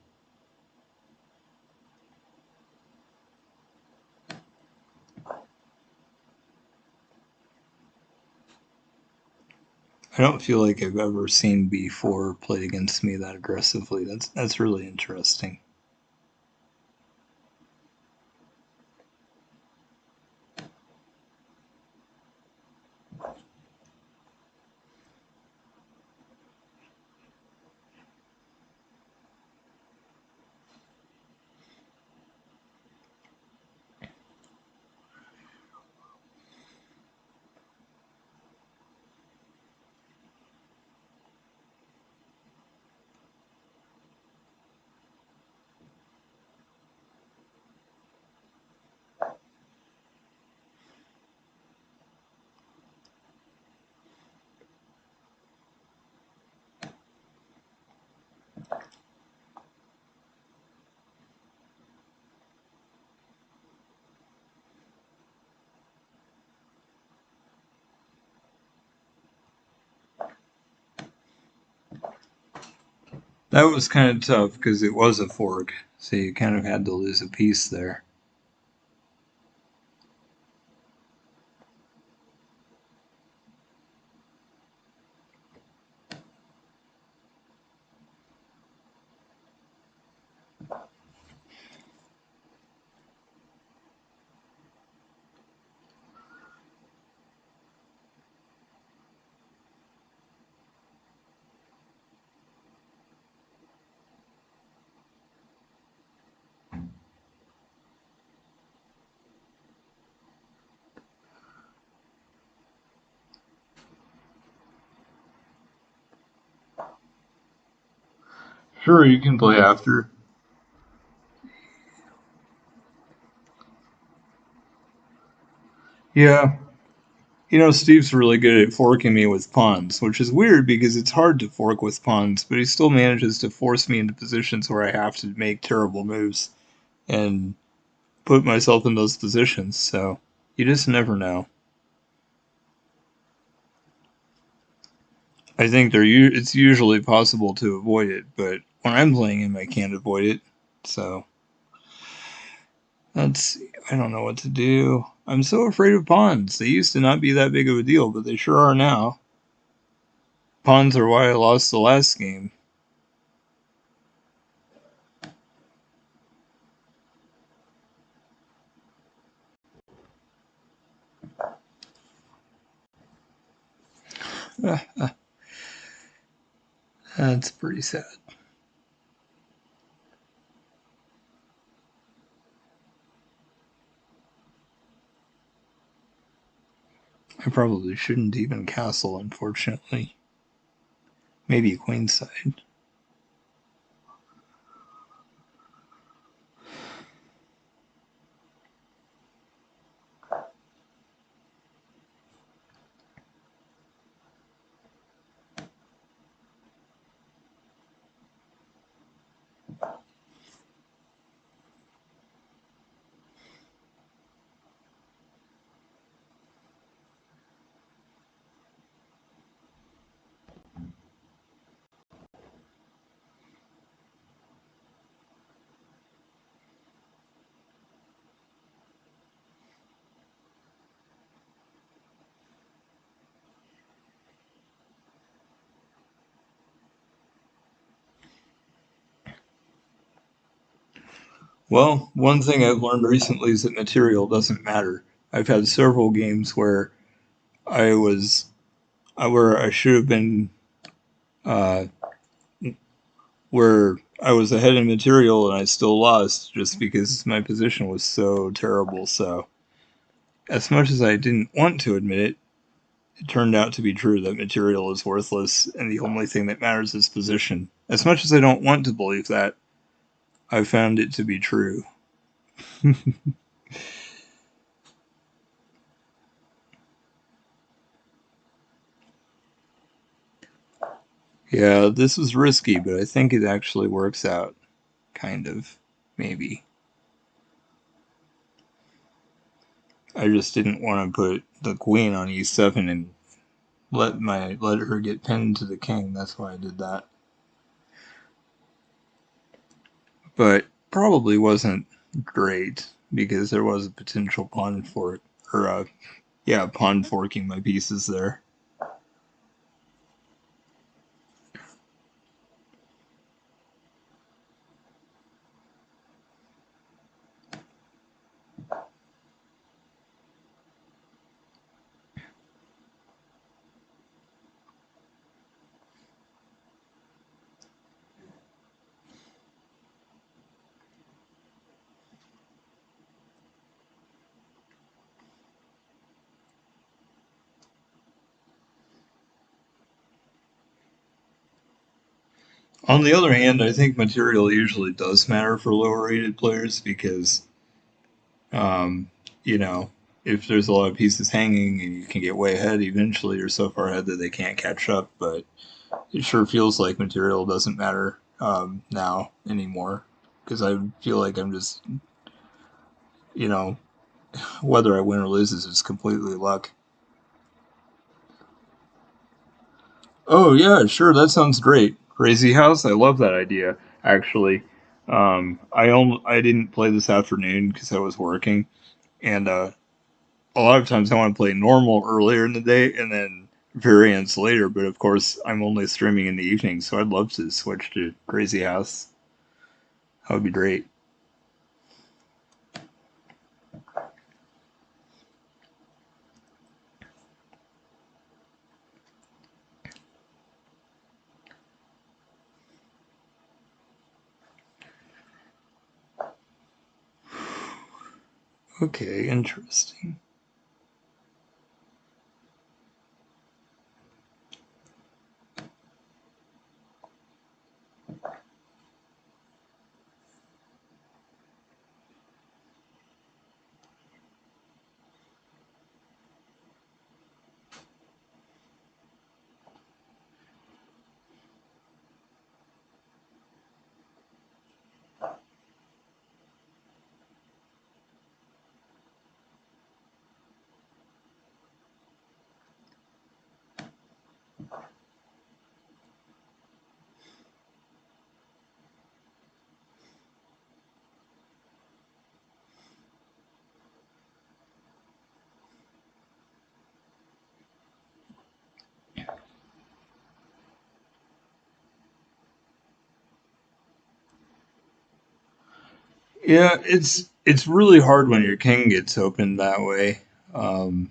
I don't feel like I've ever seen B4 played against me that aggressively. That's really interesting. That was kind of tough because it was a fork, so you kind of had to lose a piece there. Sure, you can play after. Yeah. Steve's really good at forking me with pawns, which is weird because it's hard to fork with pawns, but he still manages to force me into positions where I have to make terrible moves and put myself in those positions, so you just never know. I think it's usually possible to avoid it, but when I'm playing him, I can't avoid it. So that's I don't know what to do. I'm so afraid of pawns. They used to not be that big of a deal, but they sure are now. Pawns are why I lost the last game. That's pretty sad. I probably shouldn't even castle, unfortunately. Maybe queenside. Well, one thing I've learned recently is that material doesn't matter. I've had several games where I was where I should have been uh, where I was ahead in material and I still lost just because my position was so terrible. So, as much as I didn't want to admit it, it turned out to be true that material is worthless and the only thing that matters is position. As much as I don't want to believe that, I found it to be true. Yeah, this was risky, but I think it actually works out. Kind of. Maybe. I just didn't want to put the queen on e7 and let her get pinned to the king. That's why I did that. But probably wasn't great because there was a potential pawn fork or yeah, pawn forking my pieces there. On the other hand, I think material usually does matter for lower rated players because, um, you know, if there's a lot of pieces hanging and you can get way ahead, eventually you're so far ahead that they can't catch up. But it sure feels like material doesn't matter now anymore because I feel like I'm just, you know, whether I win or lose is completely luck. Oh yeah, sure, that sounds great. Crazy House, I love that idea. Actually, I didn't play this afternoon because I was working, and a lot of times I want to play normal earlier in the day and then variants later. But of course, I'm only streaming in the evening, so I'd love to switch to Crazy House. That would be great. Okay, interesting. Yeah, it's really hard when your king gets opened that way. Um,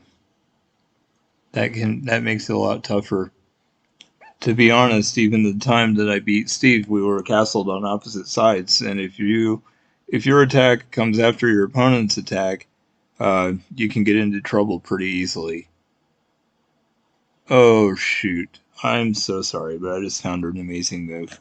that makes it a lot tougher. To be honest, even the time that I beat Steve, we were castled on opposite sides, and if your attack comes after your opponent's attack, you can get into trouble pretty easily. Oh shoot! I'm so sorry, but I just found an amazing move.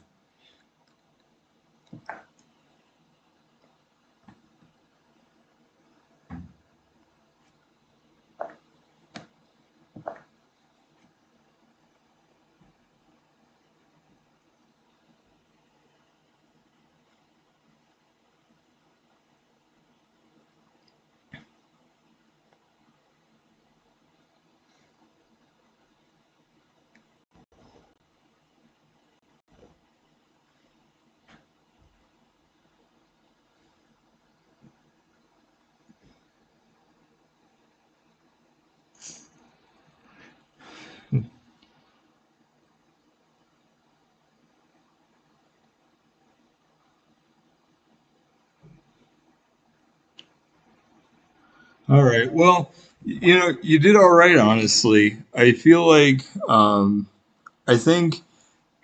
All right. Well, you did all right, honestly. I feel like, I think,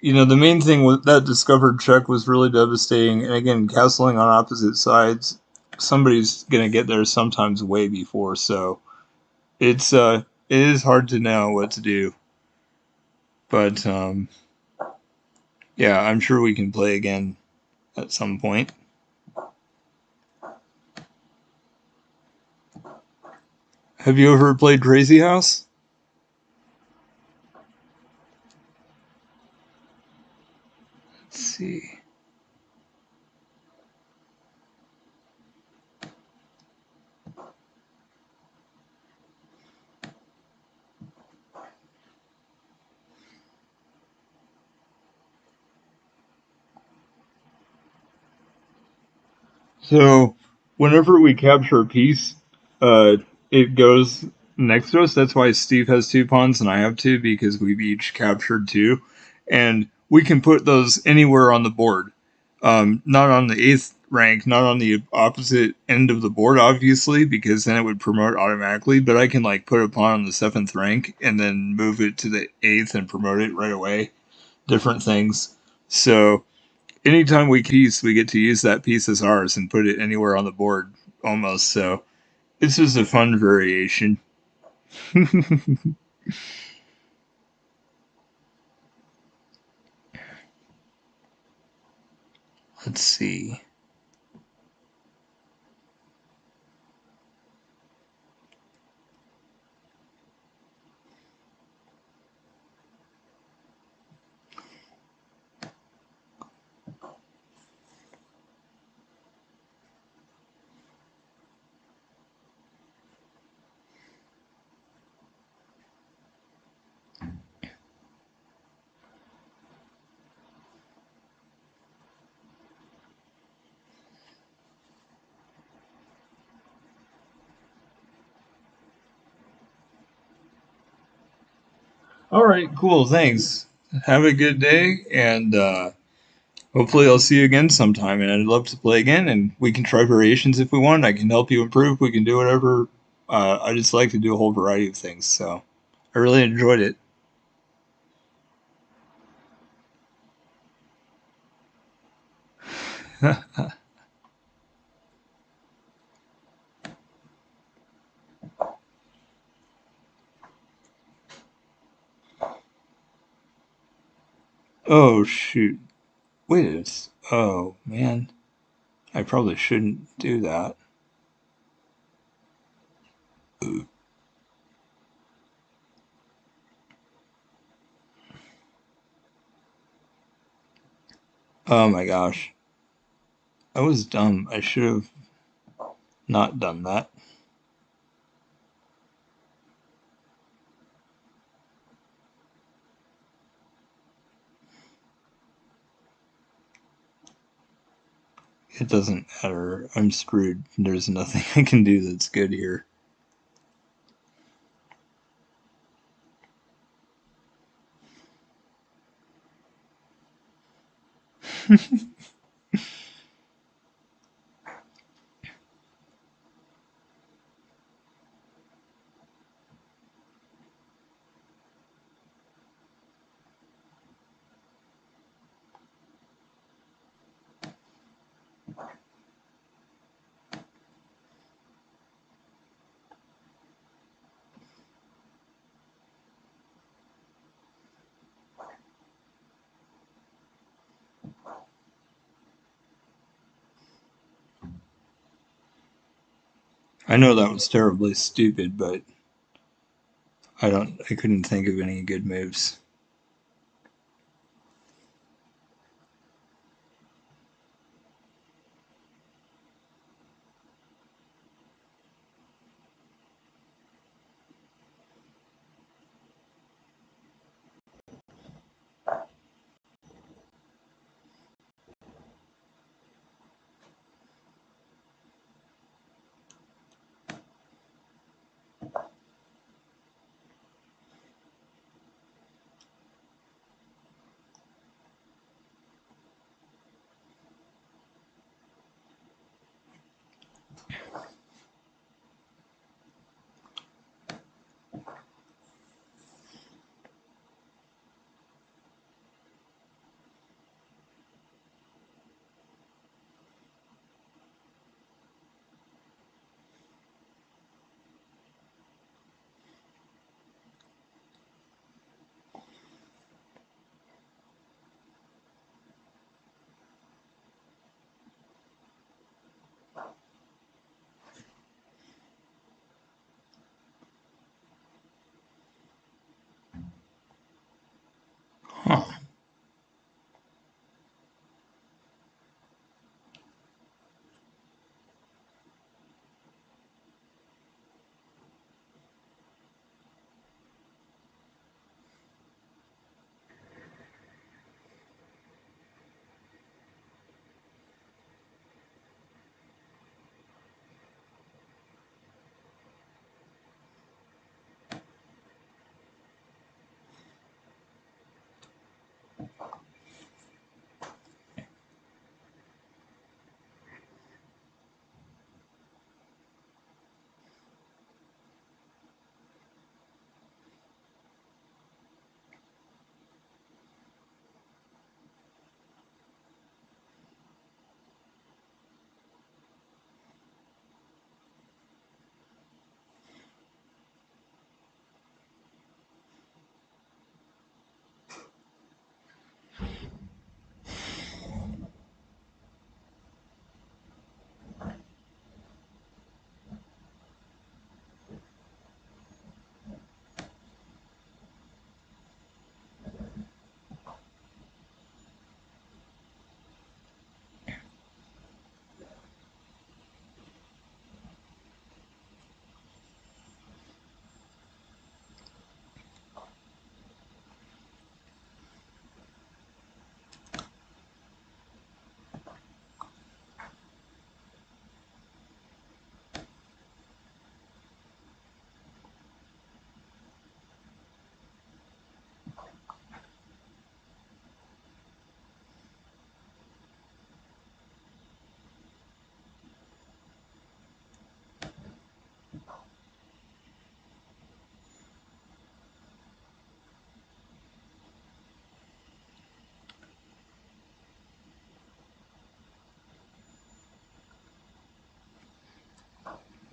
the main thing with that discovered check was really devastating. And again, castling on opposite sides, somebody's gonna get there sometimes way before. So it is hard to know what to do. But yeah, I'm sure we can play again at some point. Have you ever played Crazy House? Let's see. So, whenever we capture a piece, it goes next to us. That's why Steve has two pawns and I have two, because we've each captured two. And we can put those anywhere on the board. Not on the eighth rank, not on the opposite end of the board, obviously, because then it would promote automatically. But I can like put a pawn on the seventh rank and then move it to the eighth and promote it right away. Different things. So anytime we piece, we get to use that piece as ours and put it anywhere on the board almost. So it's just a fun variation. Let's see. All right, cool. Thanks. Have a good day, and hopefully I'll see you again sometime. And I'd love to play again, and we can try variations if we want. I can help you improve. We can do whatever. I just like to do a whole variety of things. So I really enjoyed it. Oh shoot! Wait, it's oh man. I probably shouldn't do that. Oh my gosh. I was dumb. I should have not done that. It doesn't matter. I'm screwed. There's nothing I can do that's good here. I know that was terribly stupid, but I couldn't think of any good moves.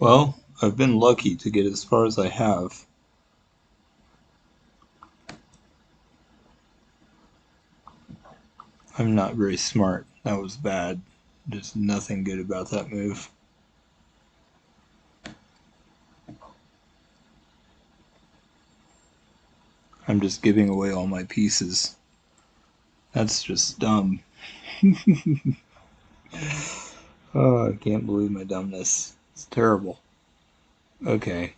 Well, I've been lucky to get as far as I have. I'm not very smart. That was bad. There's nothing good about that move. I'm just giving away all my pieces. That's just dumb. Oh, I can't believe my dumbness. It's terrible. Okay.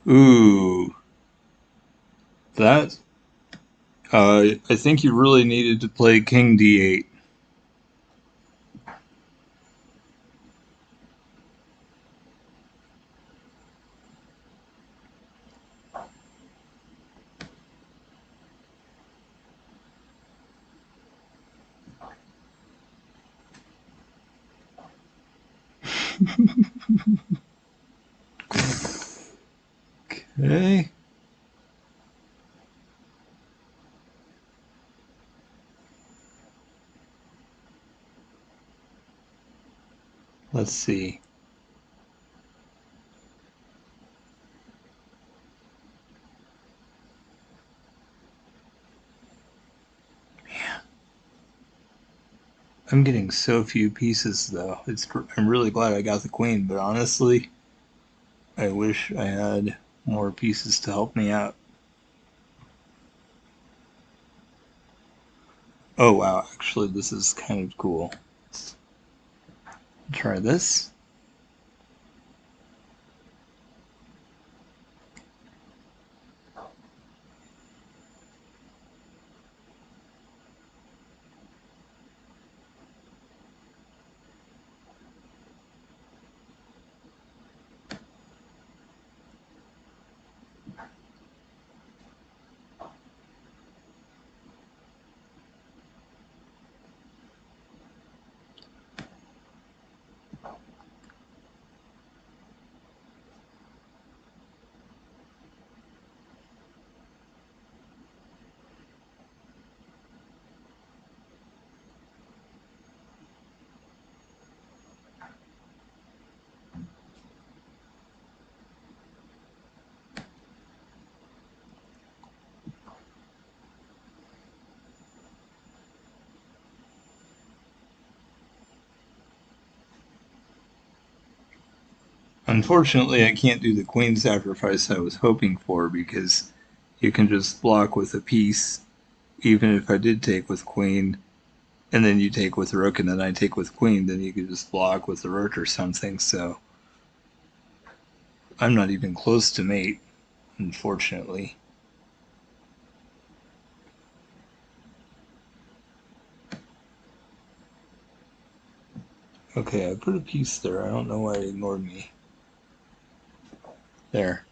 Ooh. That, I think you really needed to play King D8. Okay. Let's see. I'm getting so few pieces though. I'm really glad I got the queen, but honestly, I wish I had more pieces to help me out. Oh wow, actually this is kind of cool. Let's try this. Unfortunately, I can't do the queen sacrifice I was hoping for because you can just block with a piece, even if I did take with queen, and then you take with rook, and then I take with queen, then you could just block with the rook or something, so I'm not even close to mate, unfortunately. Okay, I put a piece there. I don't know why it ignored me. There.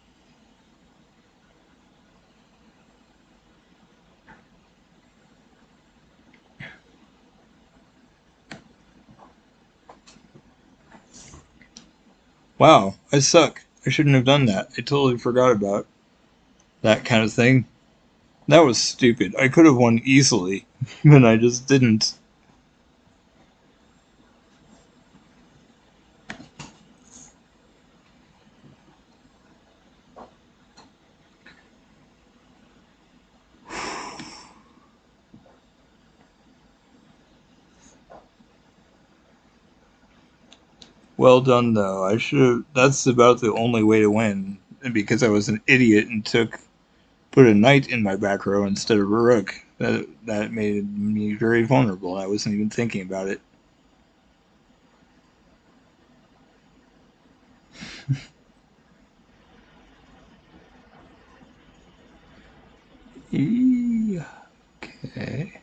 Wow, I suck. I shouldn't have done that. I totally forgot about that kind of thing. That was stupid. I could have won easily, but I just didn't. Well done, though. I should have. That's about the only way to win, because I was an idiot and put a knight in my back row instead of a rook. That made me very vulnerable. I wasn't even thinking about it. Okay.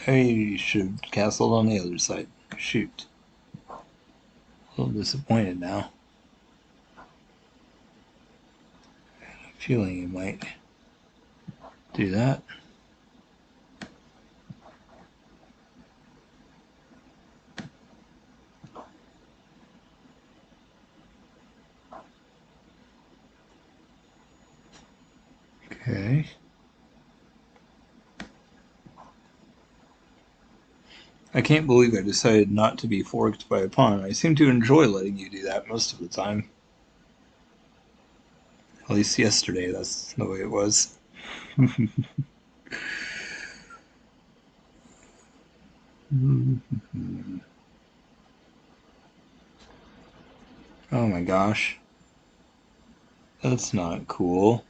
I should have castled on the other side. Shoot. A little disappointed now. I have a feeling you might do that. Okay. I can't believe I decided not to be forked by a pawn. I seem to enjoy letting you do that most of the time. At least yesterday, that's the way it was. Oh my gosh. That's not cool.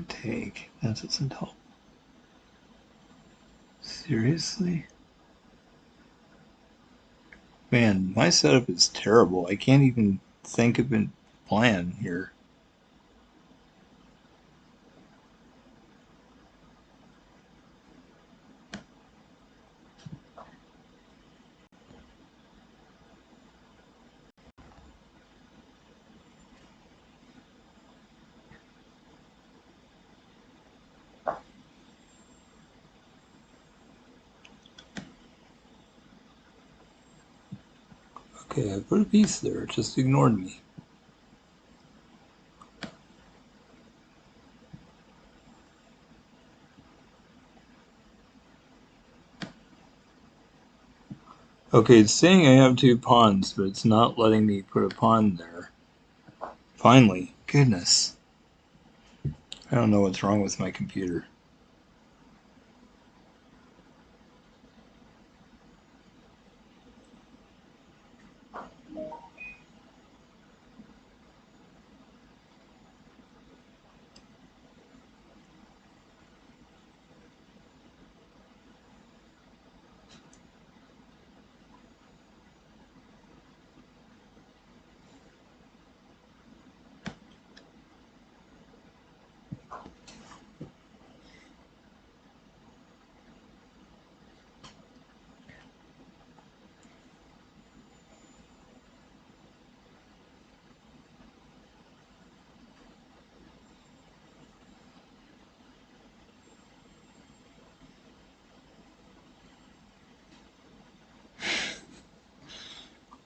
Take. That doesn't help. Seriously? Man, my setup is terrible. I can't even think of a plan here. Okay, I put a piece there. It just ignored me. Okay, it's saying I have two pawns, but it's not letting me put a pawn there. Finally. Goodness. I don't know what's wrong with my computer.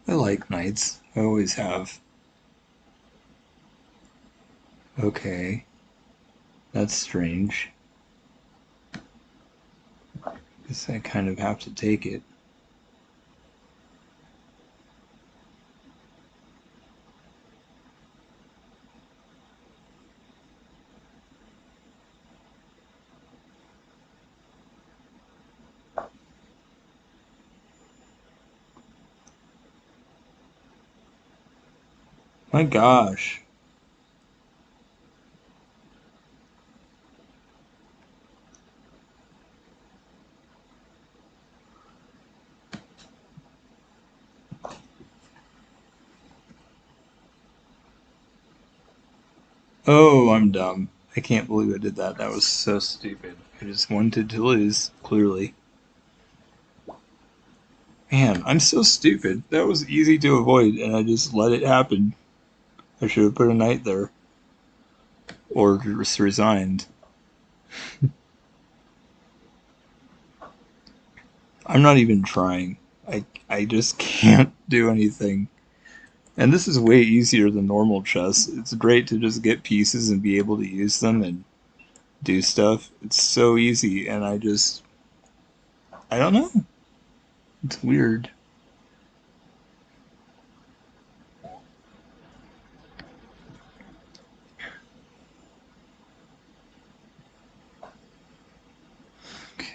I like knights. I always have. Okay. That's strange. Guess I kind of have to take it. My gosh. Oh, I'm dumb. I can't believe I did that. That was so stupid. I just wanted to lose, clearly. Man, I'm so stupid. That was easy to avoid, and I just let it happen. I should have put a knight there. Or just resigned. I'm not even trying. I just can't do anything. And this is way easier than normal chess. It's great to just get pieces and be able to use them and do stuff. It's so easy, and I don't know. It's weird.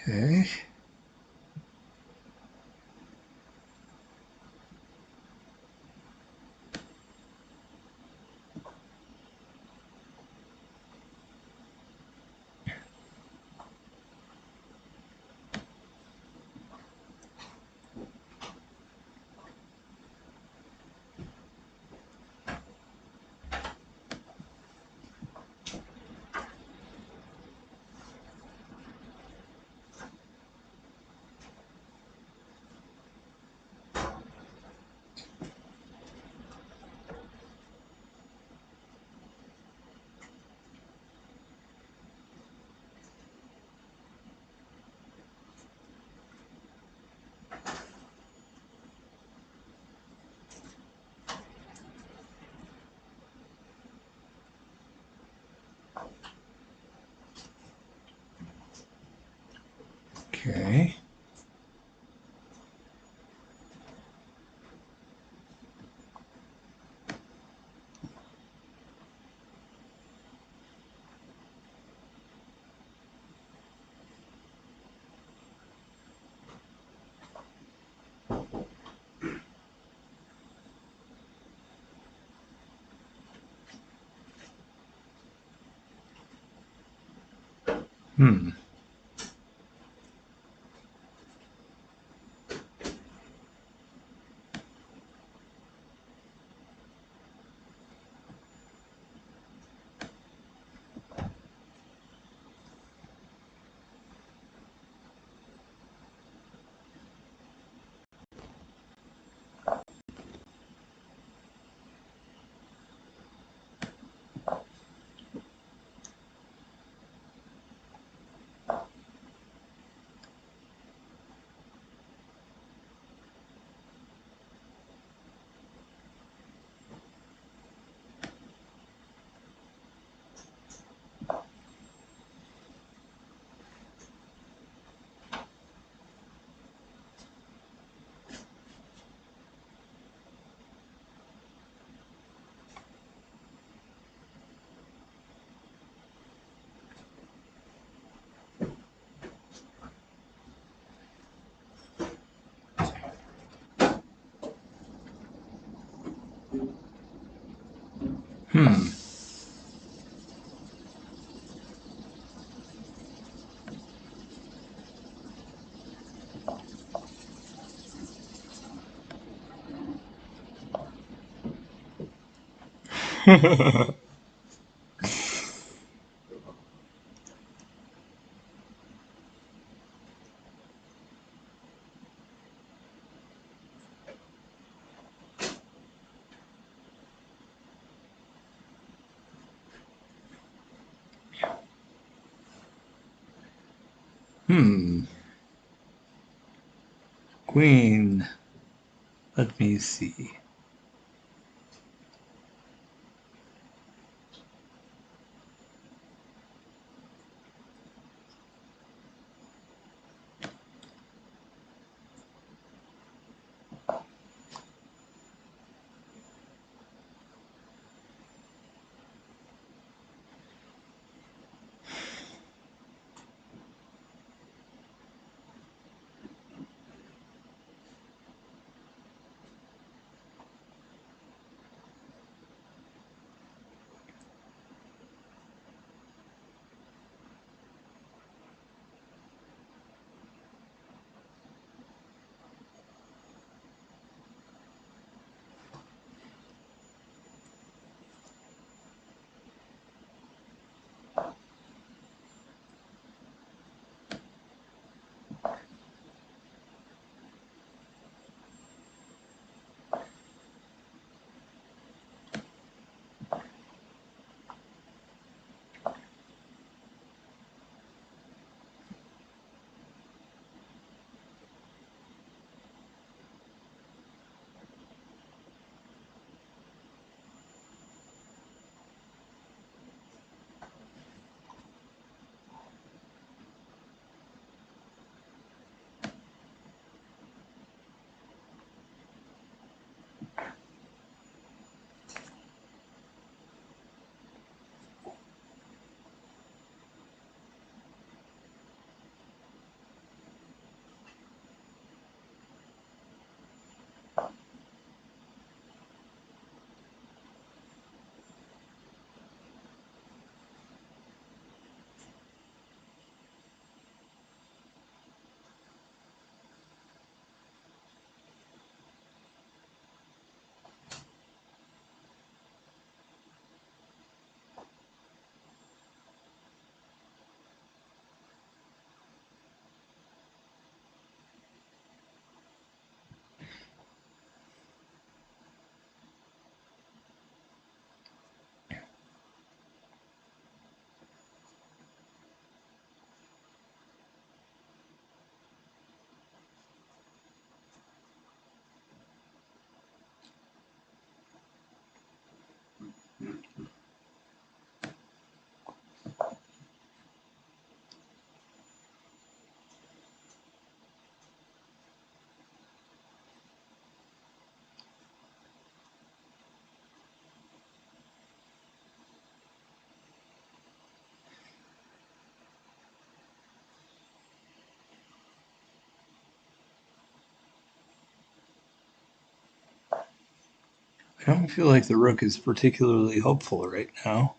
Okay. Okay. Hmm. Hmm. Hmm. Queen. Let me see. I don't feel like the rook is particularly hopeful right now.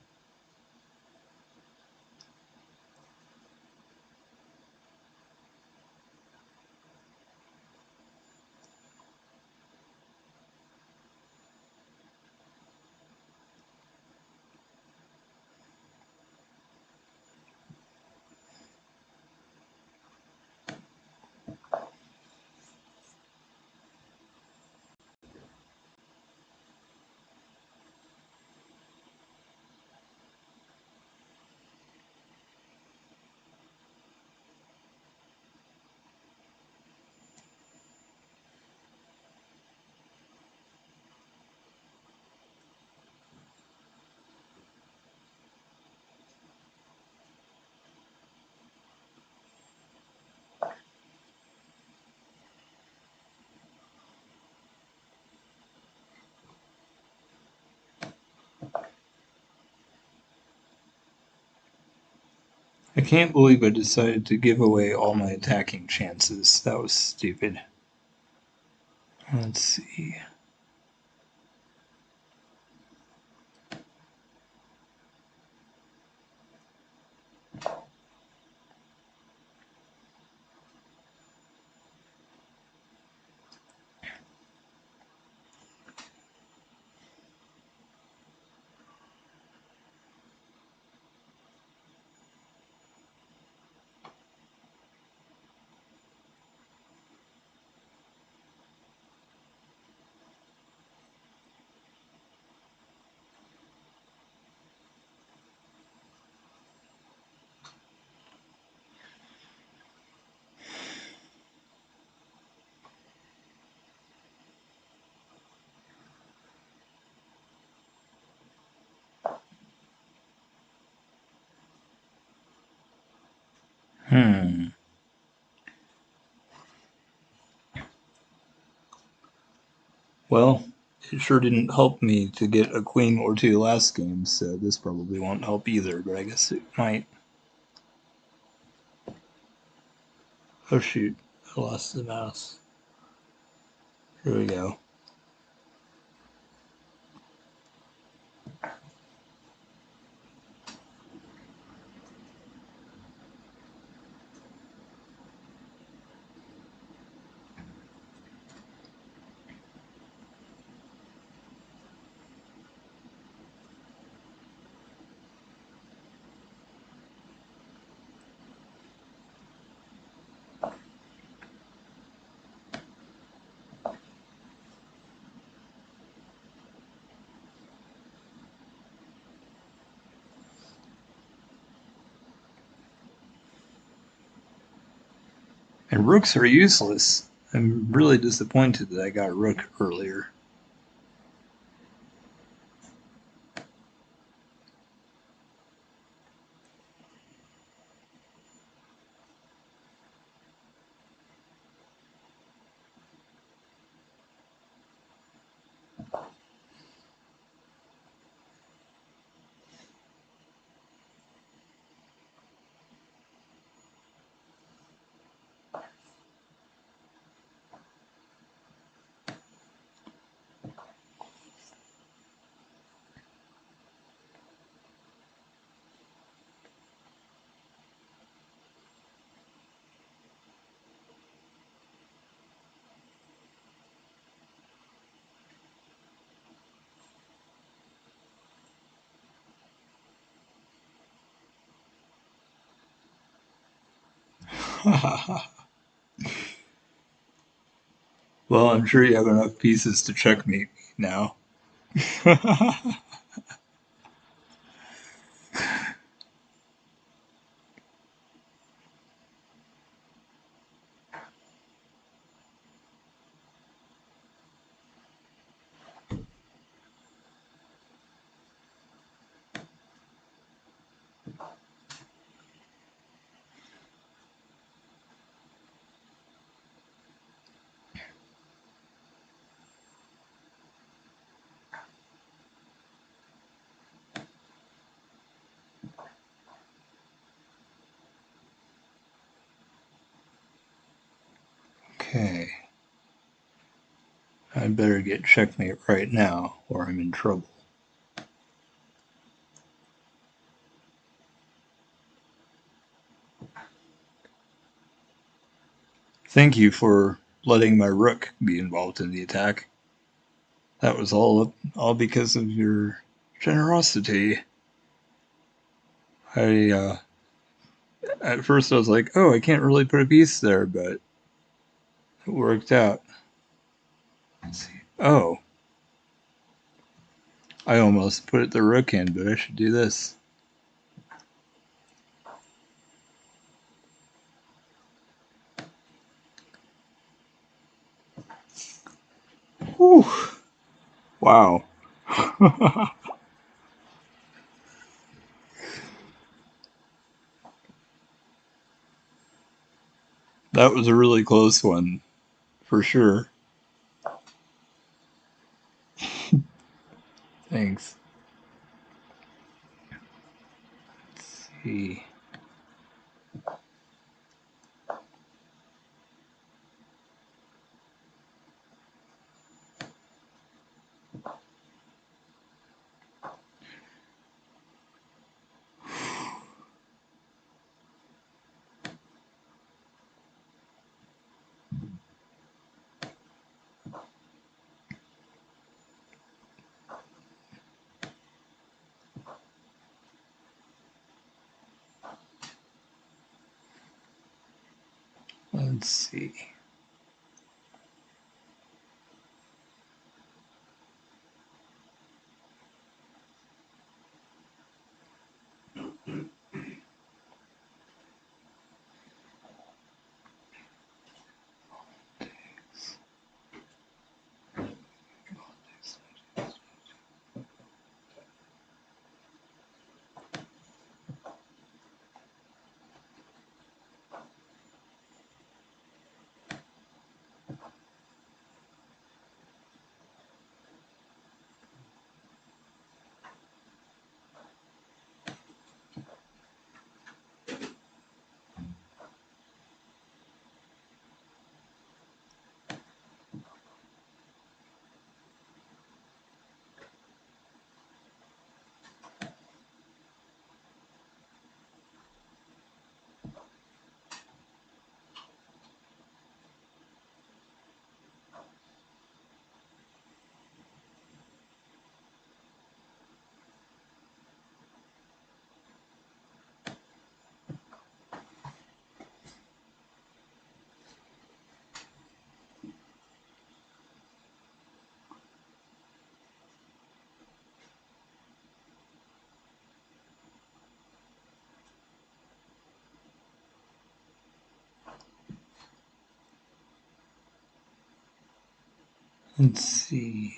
I can't believe I decided to give away all my attacking chances. That was stupid. Let's see. Hmm. Well, it sure didn't help me to get a queen or two last game, so this probably won't help either, but I guess it might. Oh shoot, I lost the mouse. Here we go. And rooks are useless. I'm really disappointed that I got rook earlier. Well, I'm sure you have enough pieces to checkmate me now. Okay. I better get checkmate right now, or I'm in trouble. Thank you for letting my rook be involved in the attack. That was all because of your generosity. I at first I was like, oh, I can't really put a piece there, but it worked out. Let's see. Oh, I almost put the rook in, but I should do this. Whew. Wow. That was a really close one, for sure. Thanks. Let's see. Let's see. Let's see.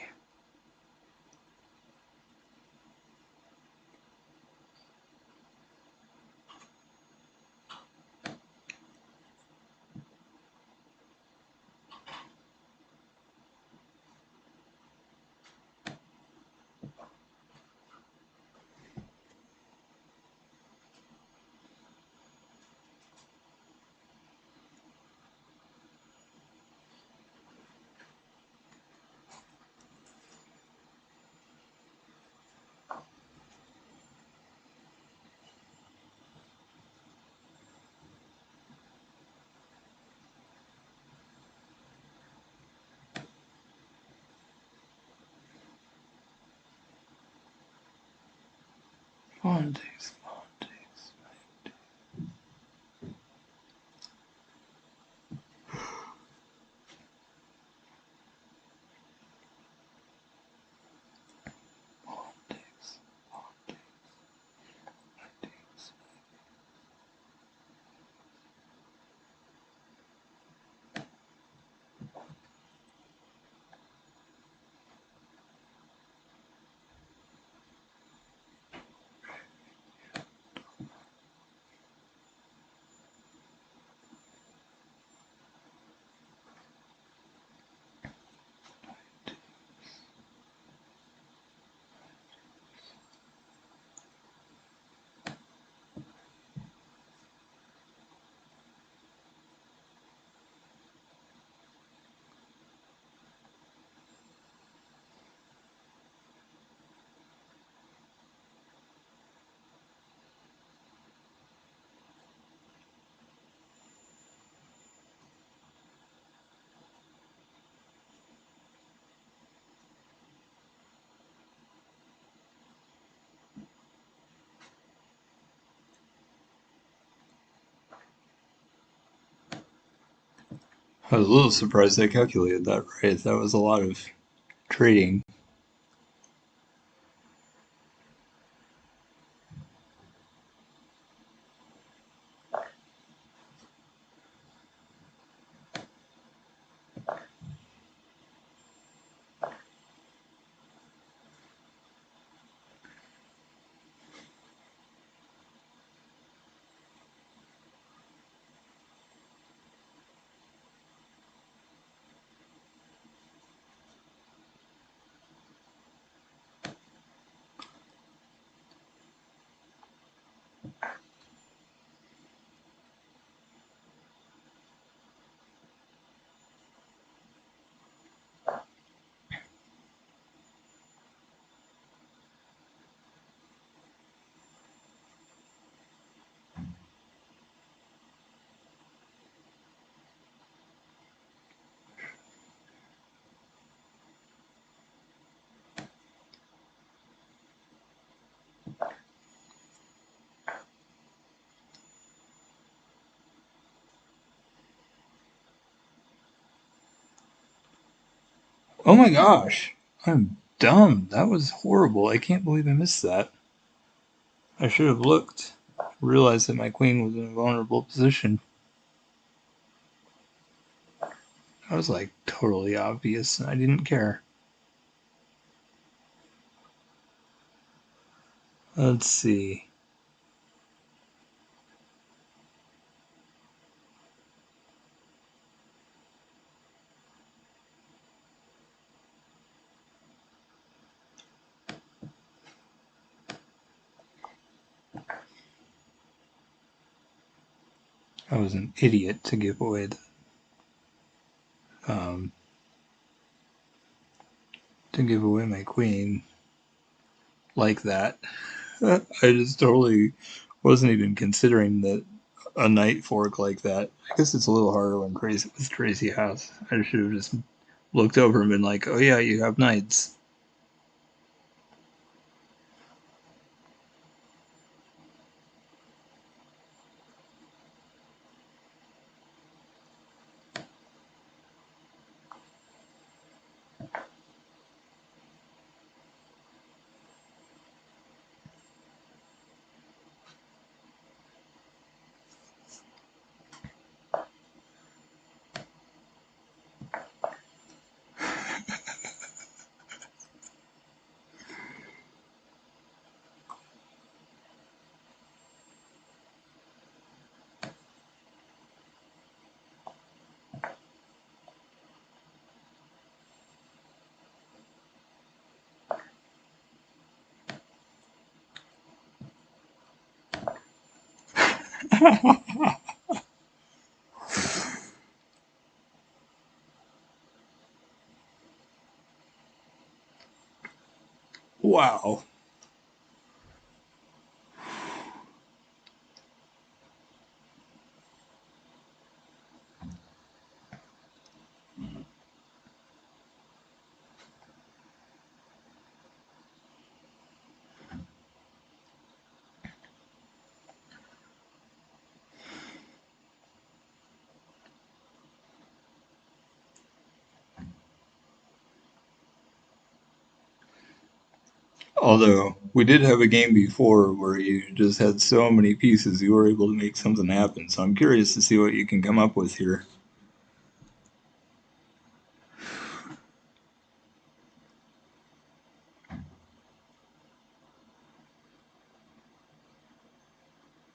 Pawn takes, pawn takes. Pawn takes, pawn takes. I was a little surprised I calculated that right. That was a lot of trading. Oh my gosh! I'm dumb. That was horrible. I can't believe I missed that. I should have looked. Realized that my queen was in a vulnerable position. That was like totally obvious, and I didn't care. Let's see. I was an idiot to give away um, my queen like that. I just totally wasn't even considering that a knight fork like that. I guess it's a little harder when crazy with Crazy House. I should have just looked over and been like, "Oh yeah, you have knights." Wow. Although we did have a game before where you just had so many pieces you were able to make something happen. So I'm curious to see what you can come up with here.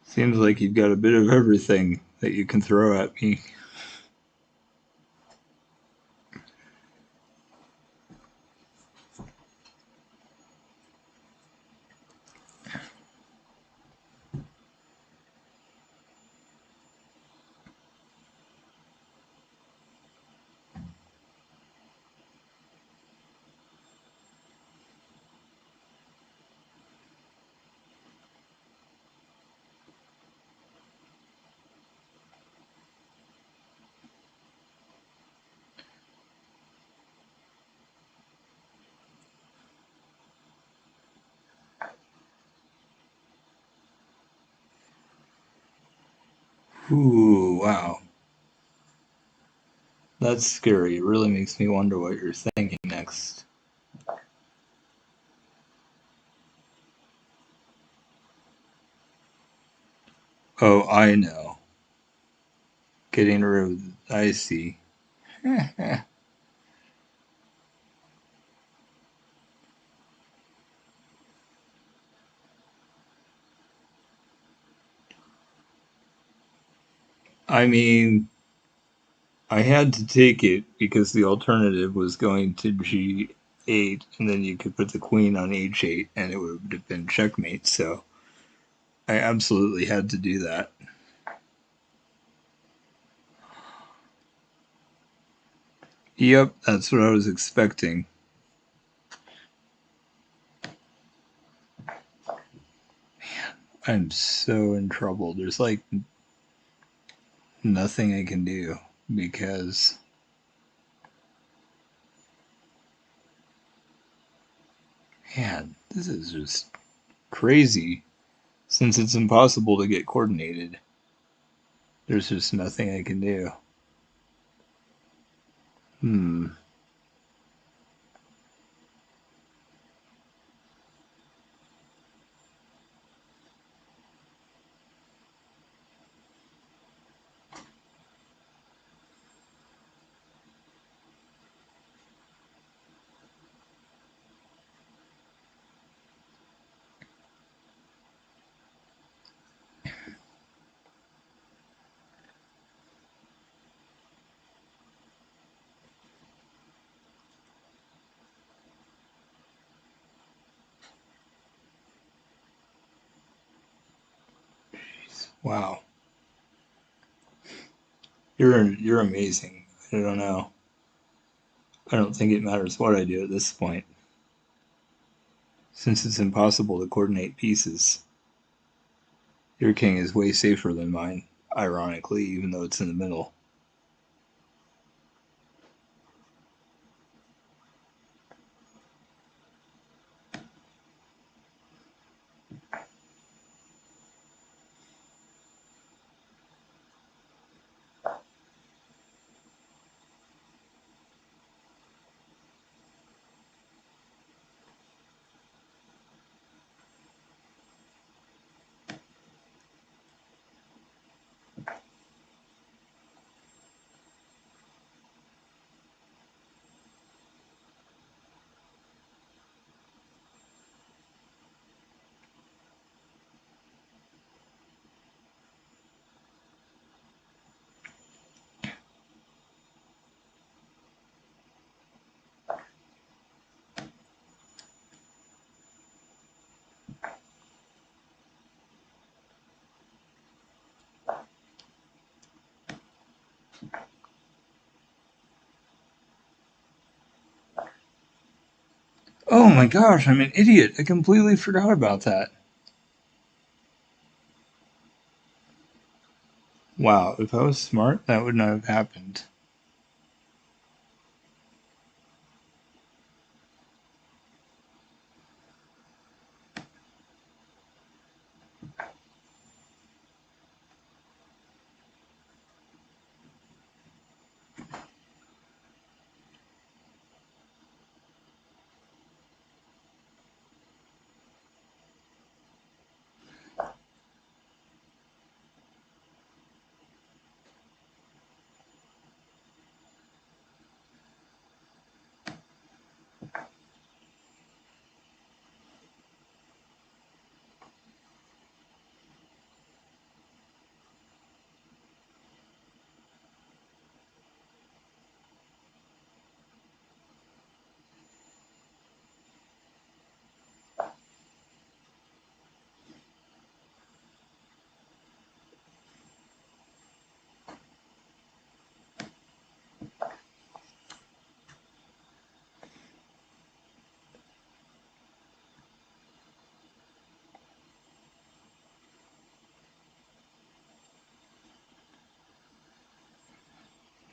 Seems like you've got a bit of everything that you can throw at me. Ooh, wow. That's scary. It really makes me wonder what you're thinking next. Oh, I know. Getting rid of. I see. I mean, I had to take it because the alternative was going to G8, and then you could put the queen on H8, and it would have been checkmate. So I absolutely had to do that. Yep, that's what I was expecting. I'm so in trouble. There's like nothing I can do because, man, this is just crazy. Since it's impossible to get coordinated, there's just nothing I can do. Hmm. Wow. You're amazing. I don't know. I don't think it matters what I do at this point, since it's impossible to coordinate pieces. Your king is way safer than mine, ironically, even though it's in the middle. Oh my gosh, I'm an idiot. I completely forgot about that. Wow, if I was smart, that would not have happened.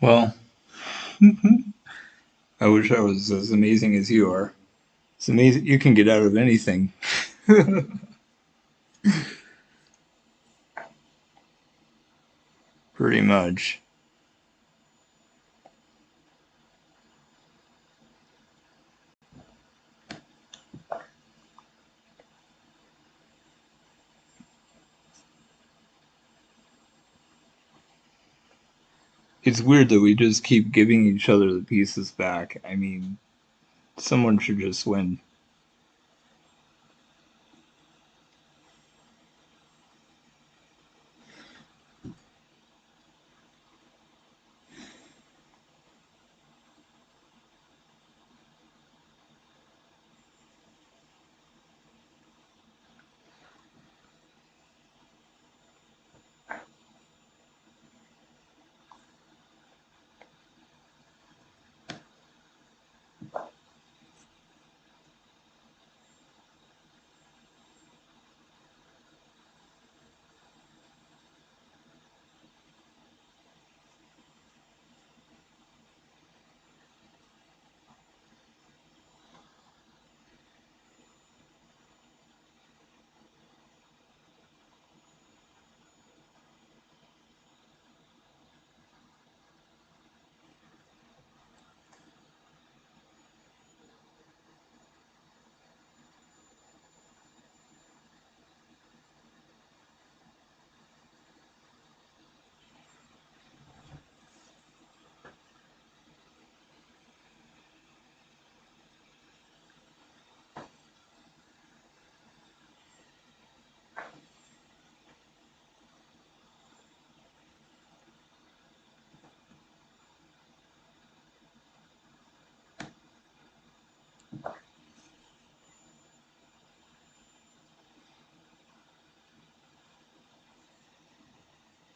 Well, I wish I was as amazing as you are. It's amazing you can get out of anything. Pretty much. It's weird that we just keep giving each other the pieces back. I mean, someone should just win.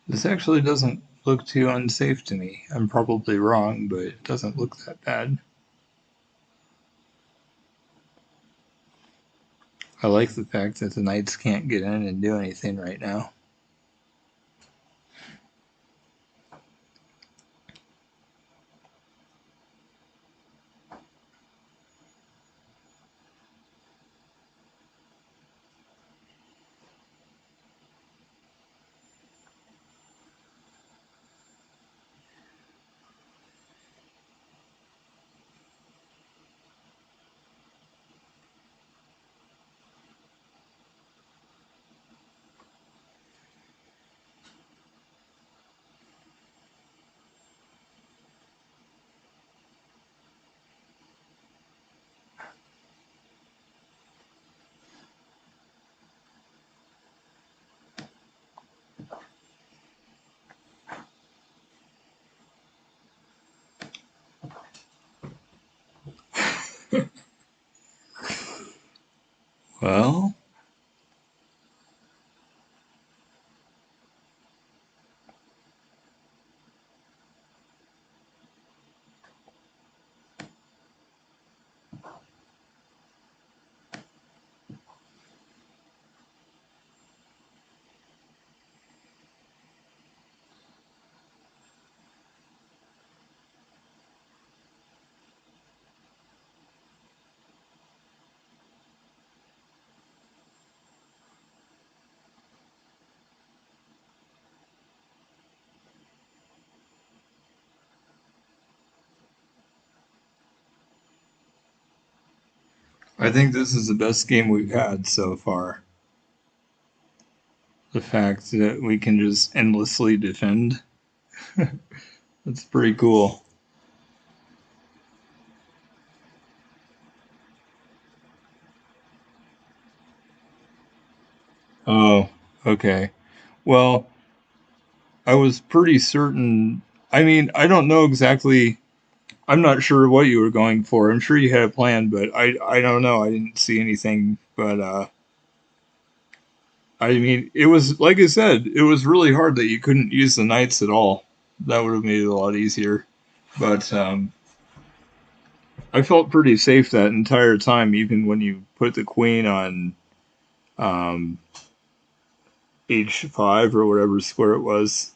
This actually doesn't look too unsafe to me. I'm probably wrong, but it doesn't look that bad. I like the fact that the knights can't get in and do anything right now. Well, I think this is the best game we've had so far. The fact that we can just endlessly defend, that's pretty cool. Oh, okay. Well, I was pretty certain. I mean, I don't know exactly. I'm not sure what you were going for. I'm sure you had a plan, but I don't know. I didn't see anything. But I mean, it was like I said, it was really hard that you couldn't use the knights at all. That would have made it a lot easier. But I felt pretty safe that entire time, even when you put the queen on um, h5 or whatever square it was.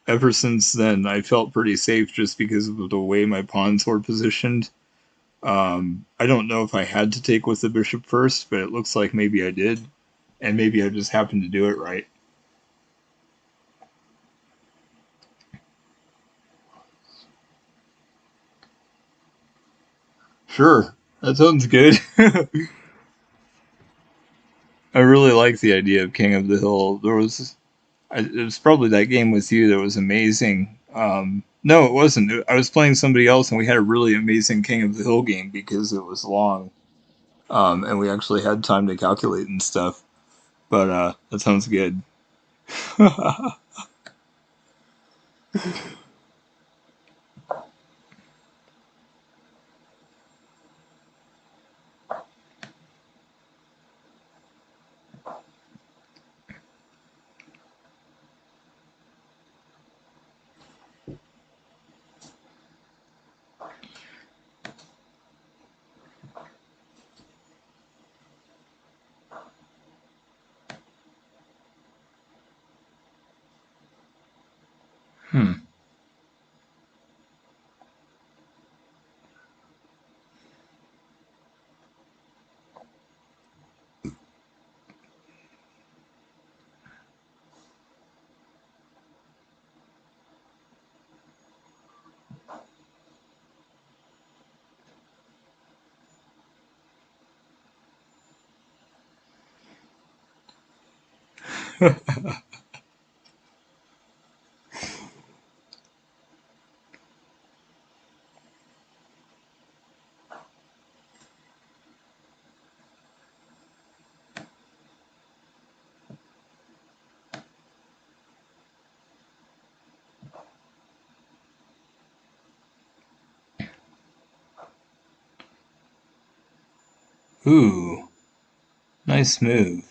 Ever since then, I felt pretty safe just because of the way my pawns were positioned. I don't know if I had to take with the bishop first, but it looks like maybe I did, and maybe I just happened to do it right. Sure, that sounds good. I really like the idea of King of the Hill. There was It was probably that game with you that was amazing. No, it wasn't. I was playing somebody else, and we had a really amazing King of the Hill game because it was long, and we actually had time to calculate and stuff. But that sounds good. Hmm. Ooh, nice move.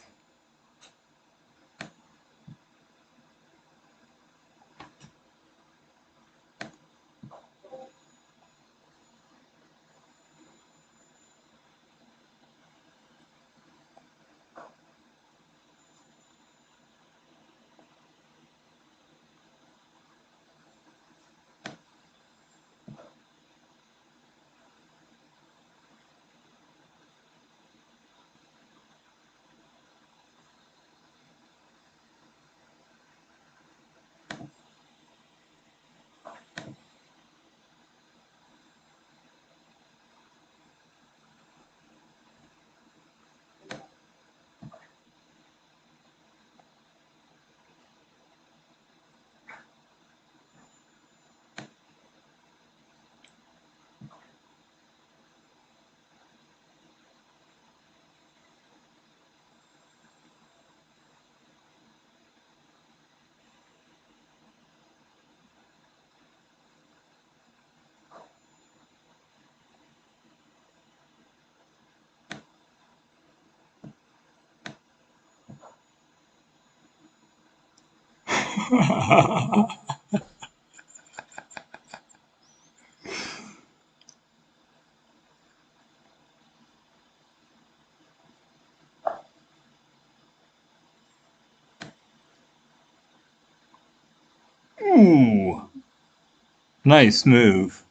Ooh, nice move.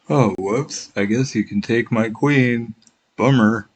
Oh, whoops. I guess you can take my queen. Bummer.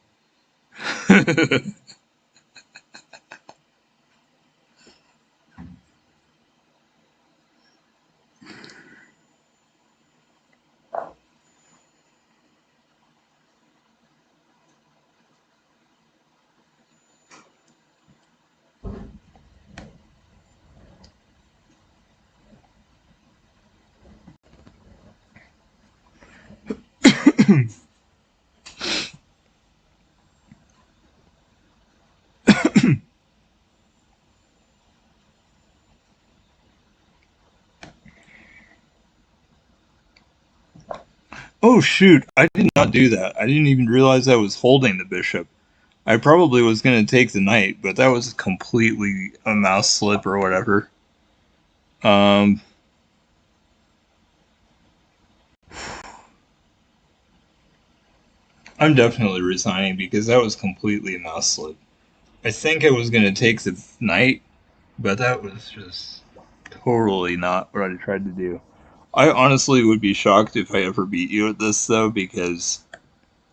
Oh, shoot. I did not do that. I didn't even realize I was holding the bishop. I probably was gonna take the knight, but that was completely a mouse slip or whatever. Um, I'm definitely resigning because that was completely a mouse slip. I think I was gonna take the knight, but that was just totally not what I tried to do. I honestly would be shocked if I ever beat you at this, though, because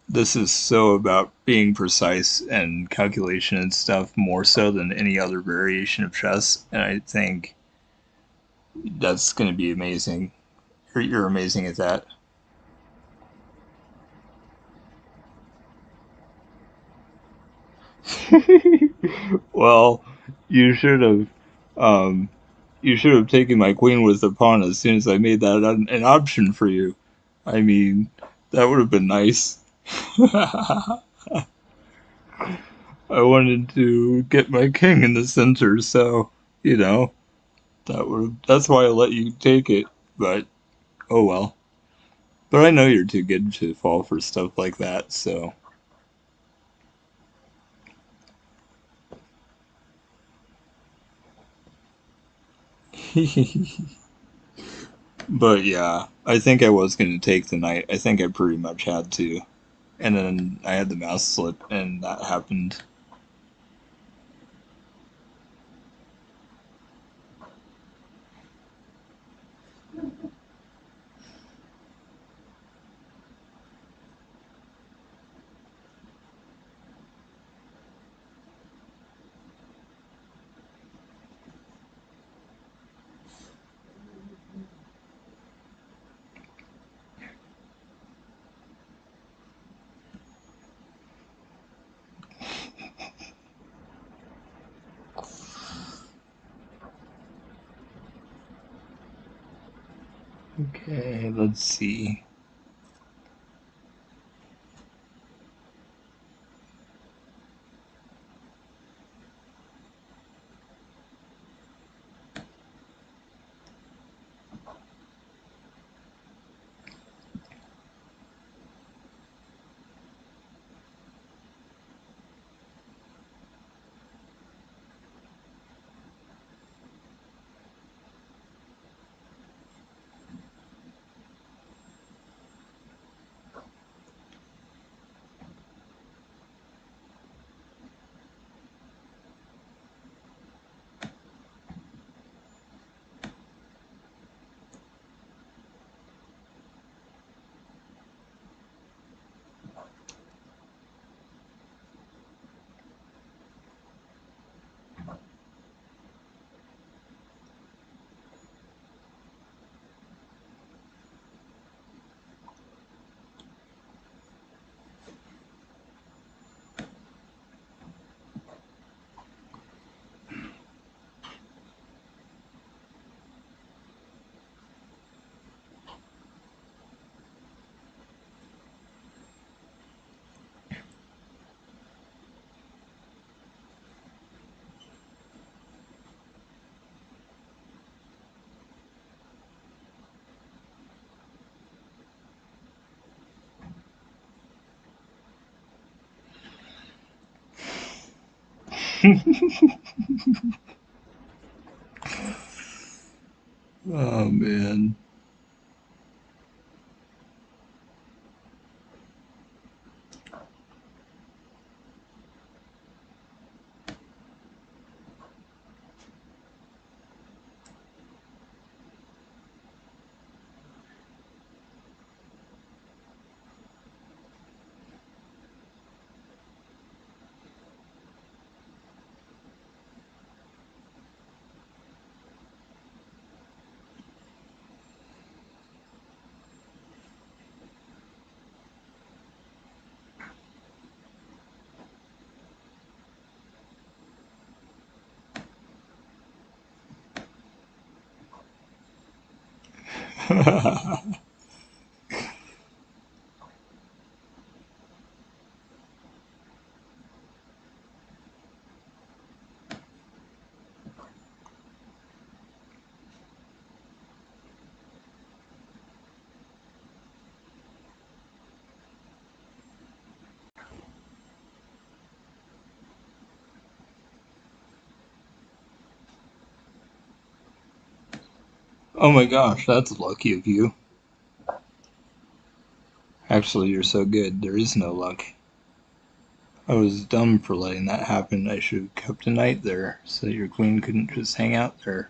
this is so about being precise and calculation and stuff more so than any other variation of chess, and I think that's going to be amazing. You're amazing at that. Well, you should have, um, you should have taken my queen with the pawn as soon as I made that an option for you. I mean, that would have been nice. I wanted to get my king in the center, so you know that's why I let you take it. But oh well. But I know you're too good to fall for stuff like that, so. But yeah, I think I was going to take the knight. I think I pretty much had to. And then I had the mouse slip, and that happened. Okay, let's see. Oh man. Oh my gosh, that's lucky of you. Actually, you're so good, there is no luck. I was dumb for letting that happen. I should have kept a knight there so that your queen couldn't just hang out there.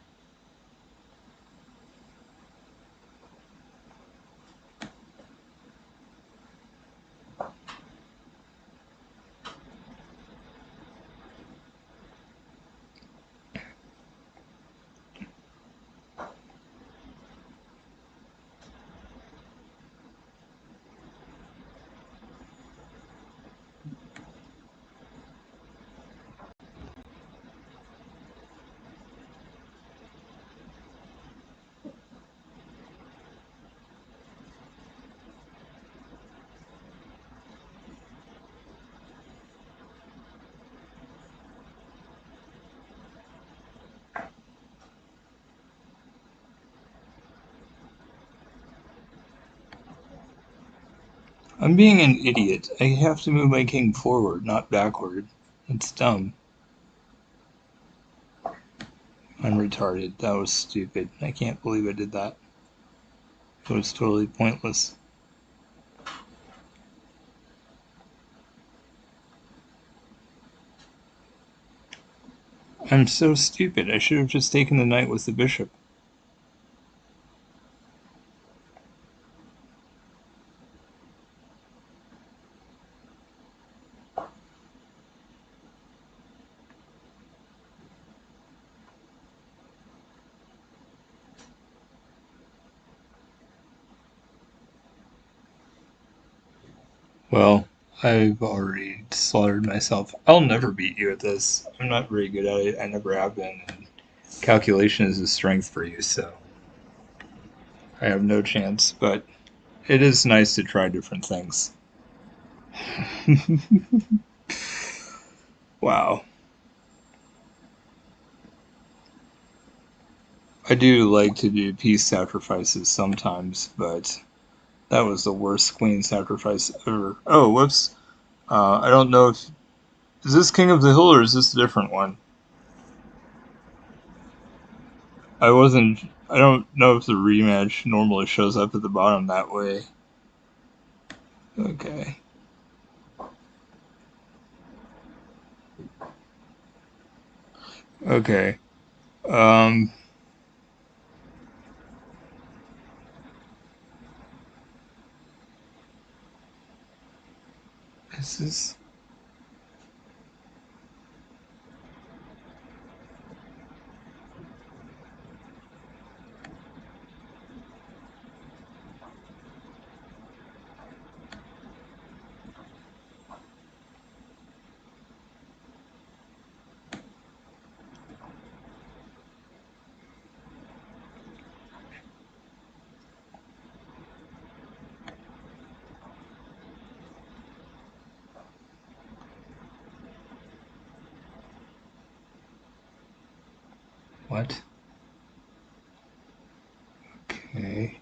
I'm being an idiot. I have to move my king forward, not backward. It's dumb. I'm retarded. That was stupid. I can't believe I did that. It was totally pointless. I'm so stupid. I should have just taken the knight with the bishop. Well, I've already slaughtered myself. I'll never beat you at this. I'm not very good at it. I never have been. And calculation is a strength for you, so I have no chance. But it is nice to try different things. Wow. I do like to do peace sacrifices sometimes, but that was the worst queen sacrifice ever. Oh, whoops. I don't know if... Is this King of the Hill or is this a different one? I wasn't... I don't know if the rematch normally shows up at the bottom that way. Okay. Okay. Um... Is this... What? Okay.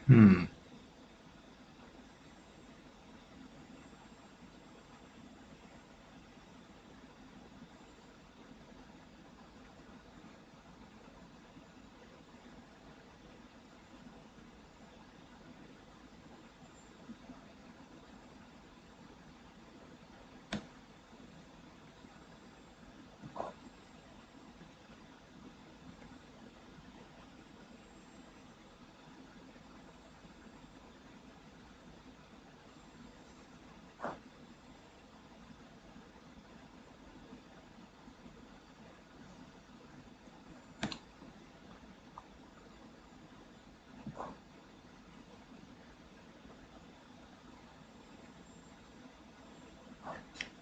Hmm.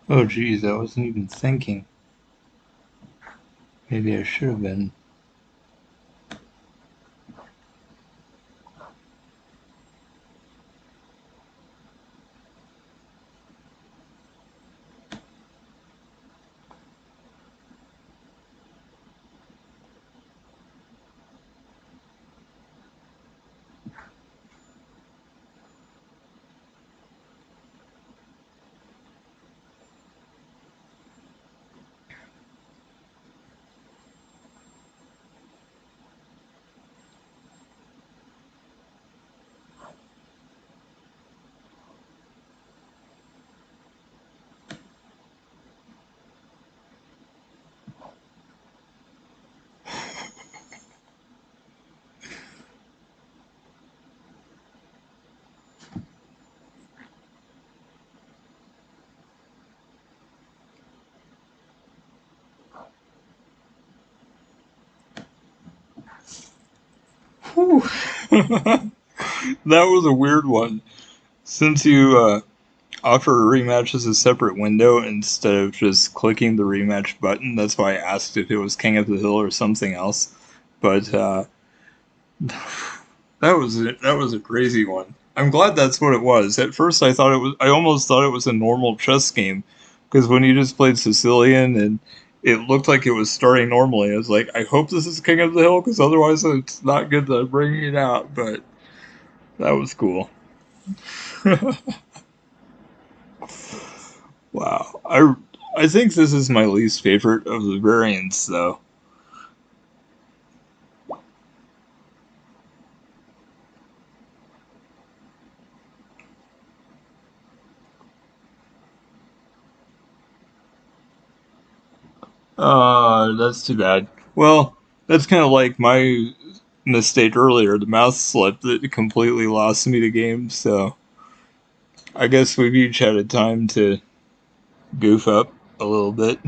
Oh, geez, I wasn't even thinking. Maybe I should have been. Whew. That was a weird one. Since you offer rematch as a separate window instead of just clicking the rematch button, that's why I asked if it was King of the Hill or something else. But that was a crazy one. I'm glad that's what it was. At first, I almost thought it was a normal chess game, because when you just played Sicilian and it looked like it was starting normally, I was like, I hope this is King of the Hill, because otherwise it's not good to bring it out. But that was cool. Wow, I think this is my least favorite of the variants, though. That's too bad. Well, that's kind of like my mistake earlier, the mouse slip that completely lost me the game, so I guess we've each had a time to goof up a little bit.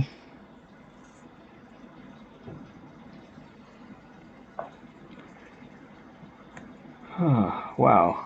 Wow.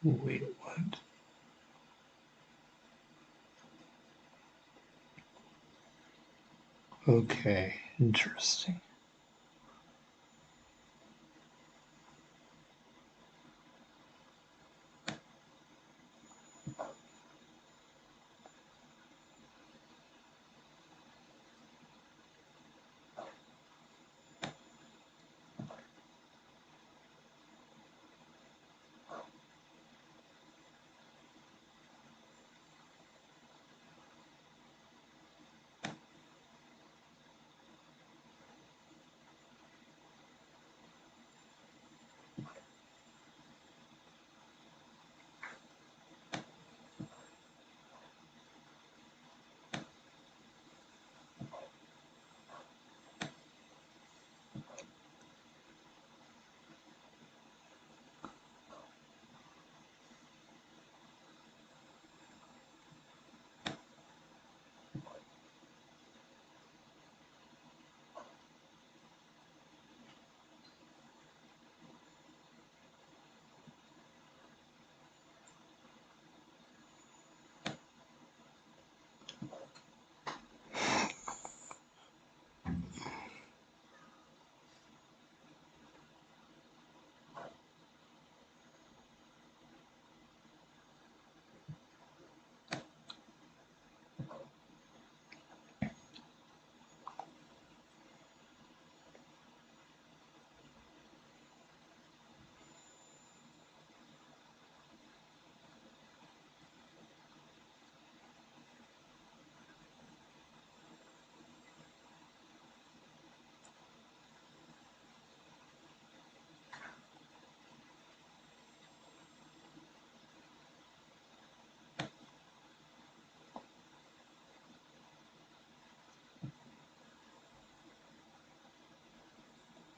Wait, what? Okay, interesting.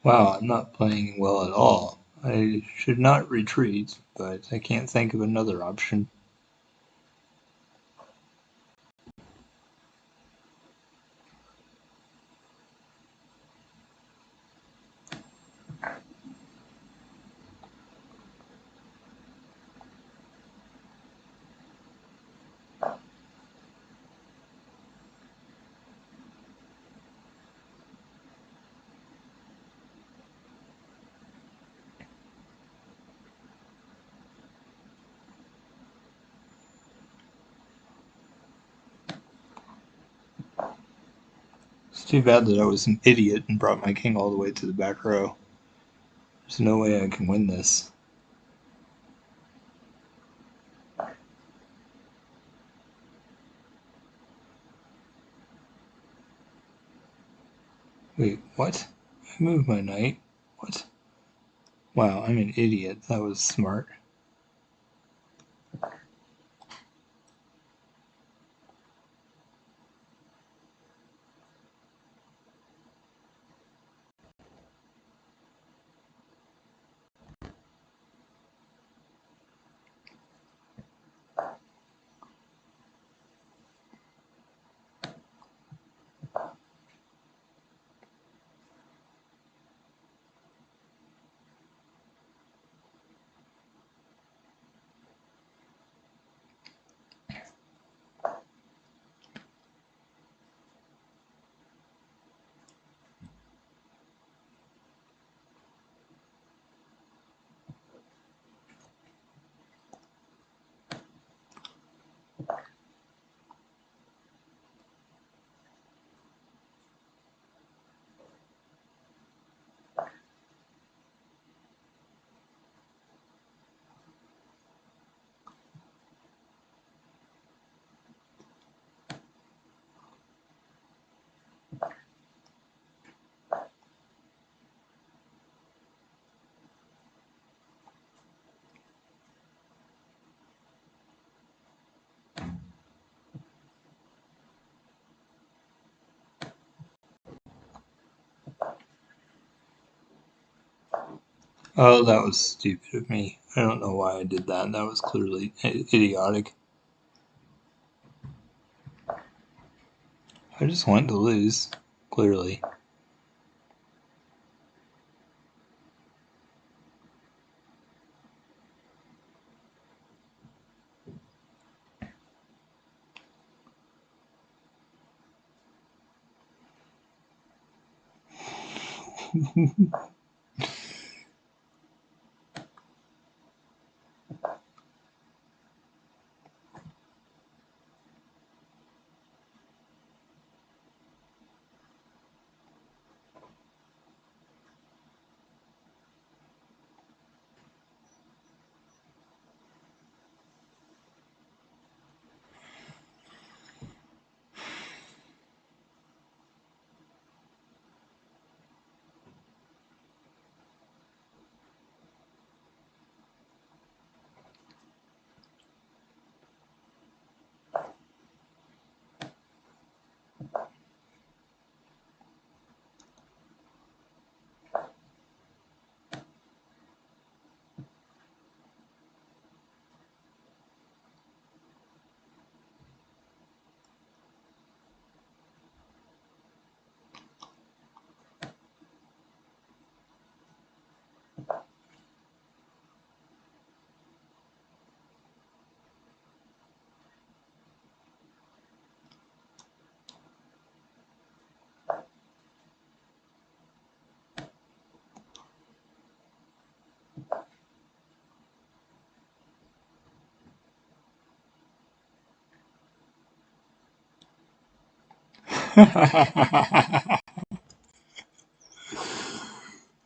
Wow, I'm not playing well at all. I should not retreat, but I can't think of another option. It's too bad that I was an idiot and brought my king all the way to the back row. There's no way I can win this. Wait, what? I moved my knight? What? Wow, I'm an idiot. That was smart. Oh, that was stupid of me. I don't know why I did that. That was clearly idiotic. I just want to lose, clearly.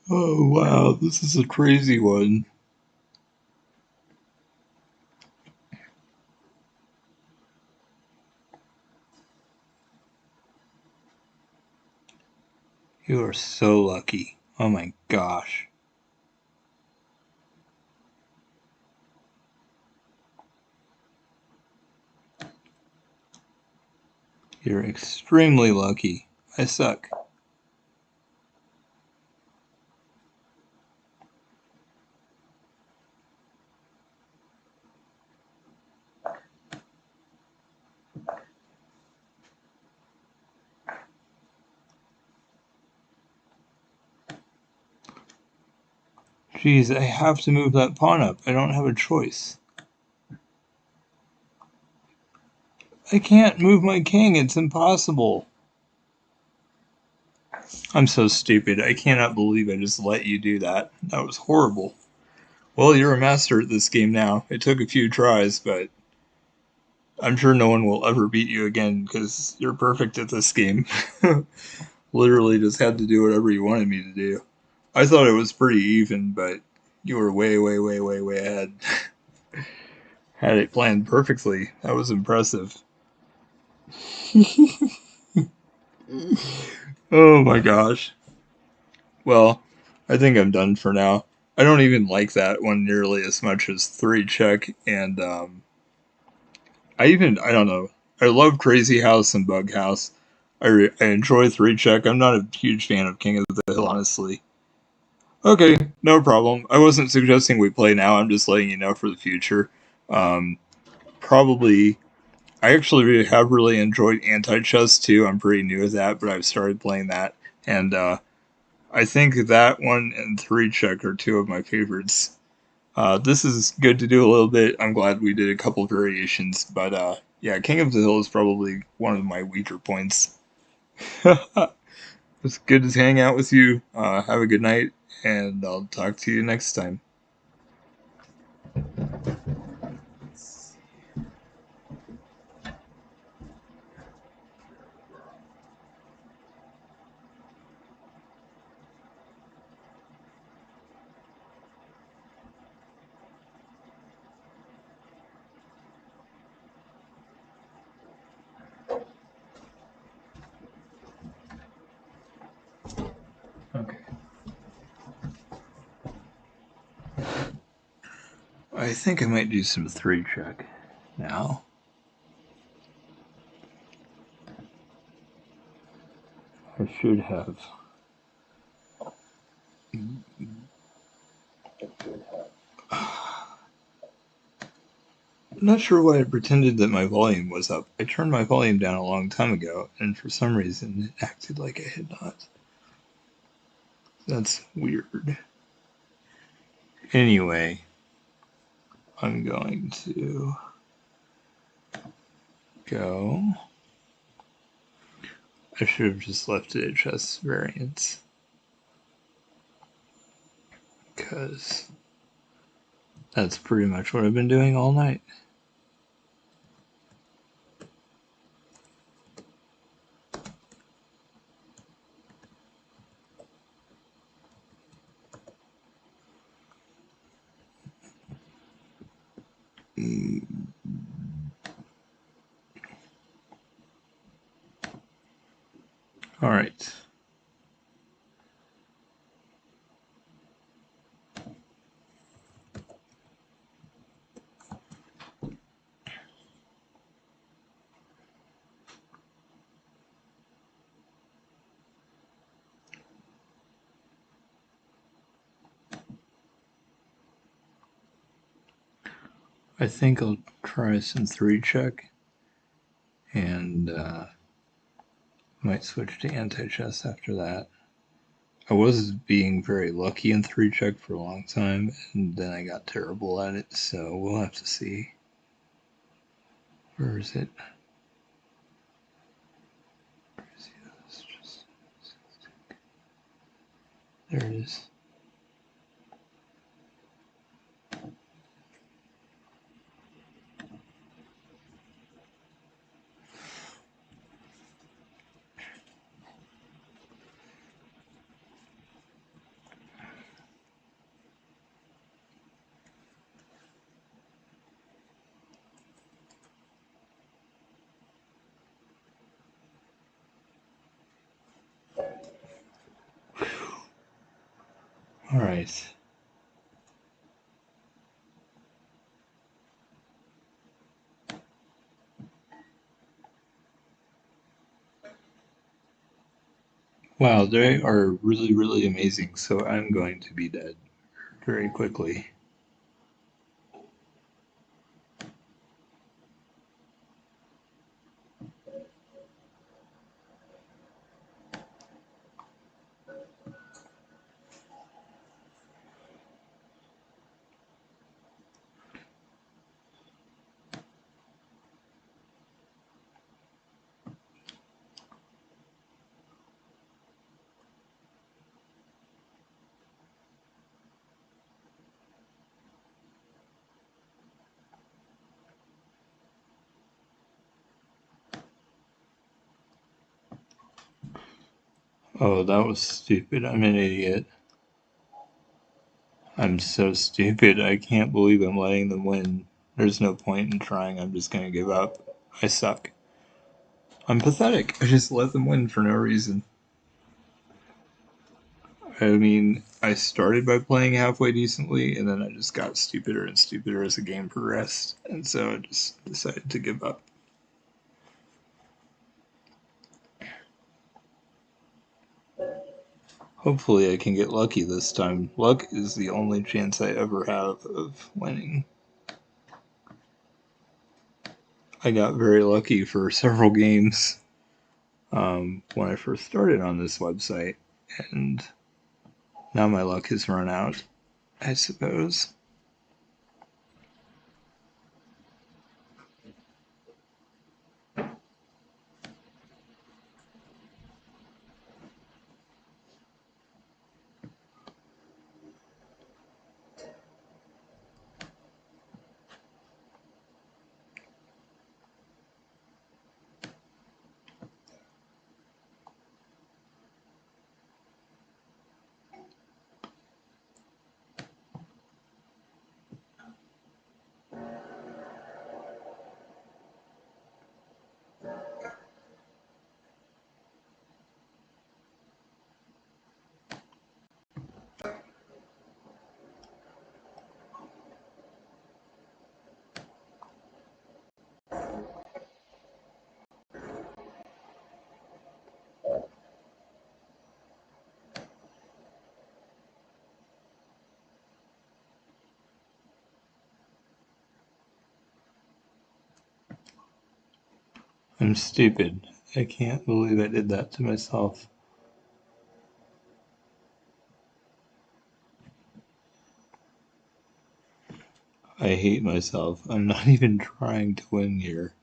Oh, wow, this is a crazy one. You are so lucky. Oh my gosh. You're extremely lucky. I suck. Jeez, I have to move that pawn up. I don't have a choice. I can't move my king. It's impossible. I'm so stupid. I cannot believe I just let you do that. That was horrible. Well, you're a master at this game now. It took a few tries, but I'm sure no one will ever beat you again because you're perfect at this game. Literally just had to do whatever you wanted me to do. I thought it was pretty even, but you were way, way, way, way, way ahead. Had it planned perfectly. That was impressive. Oh my gosh. Well, I think I'm done for now. I don't even like that one nearly as much as 3 check, and I don't know. I love Crazy House and Bug House. I enjoy 3 check. I'm not a huge fan of King of the Hill, honestly. Okay, no problem. I wasn't suggesting we play now. I'm just letting you know for the future. Um, Probably. I actually have really enjoyed Anti-Chess too. I'm pretty new with that, but I've started playing that, and I think that one and 3 check are 2 of my favorites. This is good to do a little bit. I'm glad we did a couple variations, but yeah, King of the Hill is probably one of my weaker points. It's good to hang out with you. Have a good night, and I'll talk to you next time. Okay. I think I might do some 3 check now. I should have. I'm not sure why I pretended that my volume was up. I turned my volume down a long time ago, and for some reason it acted like I had not. That's weird. Anyway, I'm going to go. I should have just left it at chess variance, because that's pretty much what I've been doing all night. All right. I think I'll try some 3 check, and might switch to anti-chess after that. I was being very lucky in 3 check for a long time, and then I got terrible at it, so we'll have to see. Where is it? There it is. All right. Wow, they are really, really amazing, so I'm going to be dead very quickly. Oh, that was stupid. I'm an idiot. I'm so stupid. I can't believe I'm letting them win. There's no point in trying. I'm just gonna give up. I suck. I'm pathetic. I just let them win for no reason. I mean, I started by playing halfway decently, and then I just got stupider and stupider as the game progressed, and so I just decided to give up. Hopefully I can get lucky this time. Luck is the only chance I ever have of winning. I got very lucky for several games when I first started on this website, and now my luck has run out, I suppose. I'm stupid. I can't believe I did that to myself. I hate myself. I'm not even trying to win here.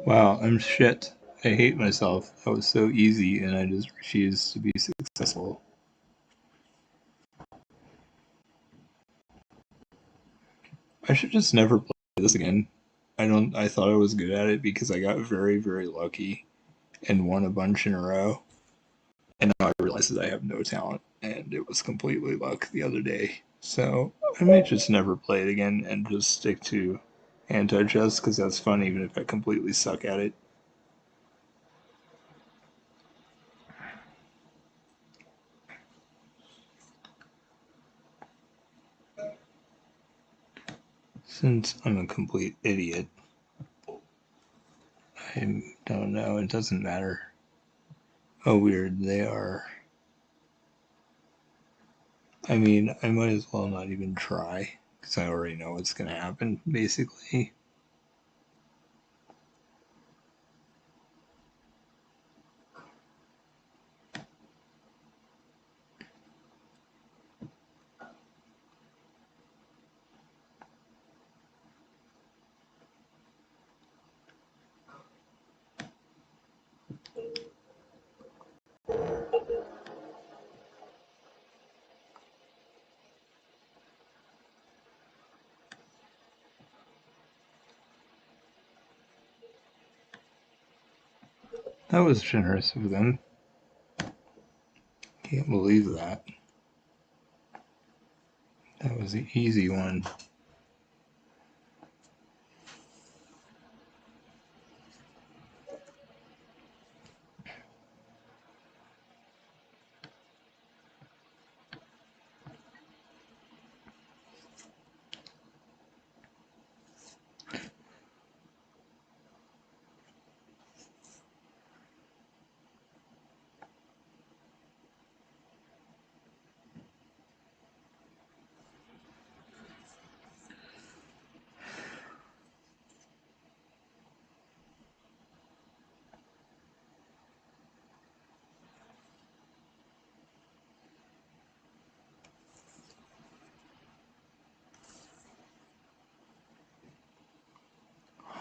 Wow, I'm shit. I hate myself. That was so easy, and I just refused to be successful. I should just never play this again. I thought I was good at it because I got very, very lucky and won a bunch in a row. And now I realize that I have no talent, and it was completely luck the other day. So I may just never play it again and just stick to anti-chess because that's fun even if I completely suck at it. Since I'm a complete idiot, I don't know, it doesn't matter. Oh, weird, they are. I mean, I might as well not even try because I already know what's going to happen, basically. That was generous of them. Can't believe that. That was the easy one.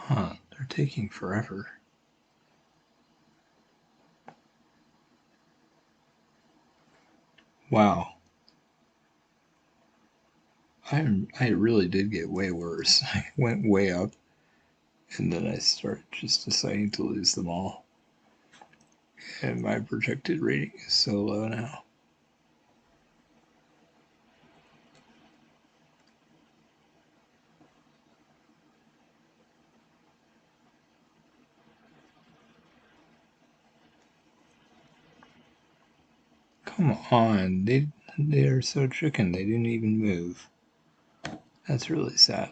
Huh, they're taking forever. Wow. I really did get way worse. I went way up, and then I started just deciding to lose them all. And my projected rating is so low now. Come on, they are so chicken. They didn't even move. That's really sad.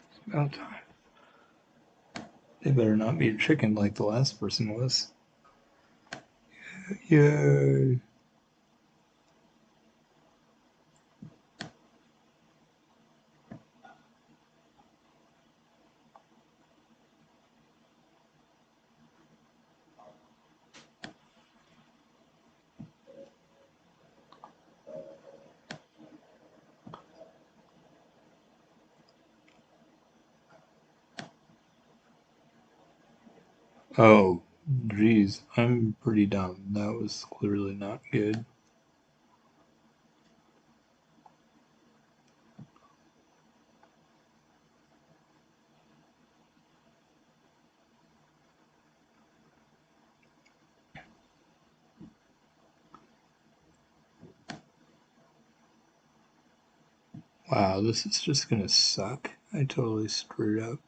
It's about time. They better not be a chicken like the last person was. Yay. Oh, geez, I'm pretty dumb. That was clearly not good. Wow, this is just gonna suck. I totally screwed up.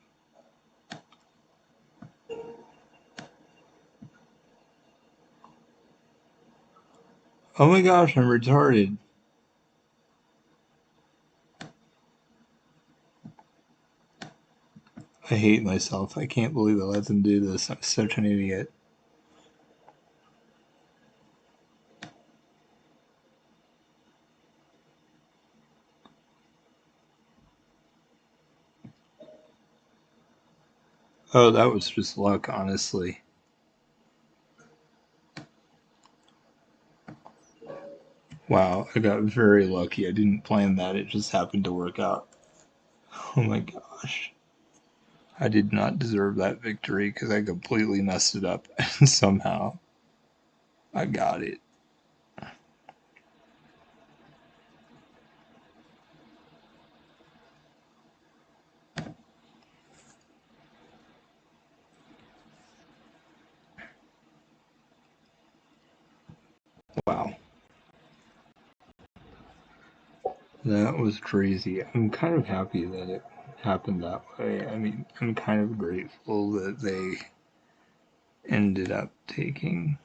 Oh my gosh, I'm retarded. I hate myself. I can't believe I let them do this. I'm such an idiot. Oh, that was just luck, honestly. Wow, I got very lucky. I didn't plan that. It just happened to work out. Oh my gosh. I did not deserve that victory because I completely messed it up. And somehow I got it. Wow. That was crazy. I'm kind of happy that it happened that way. I mean, I'm kind of grateful that they ended up taking.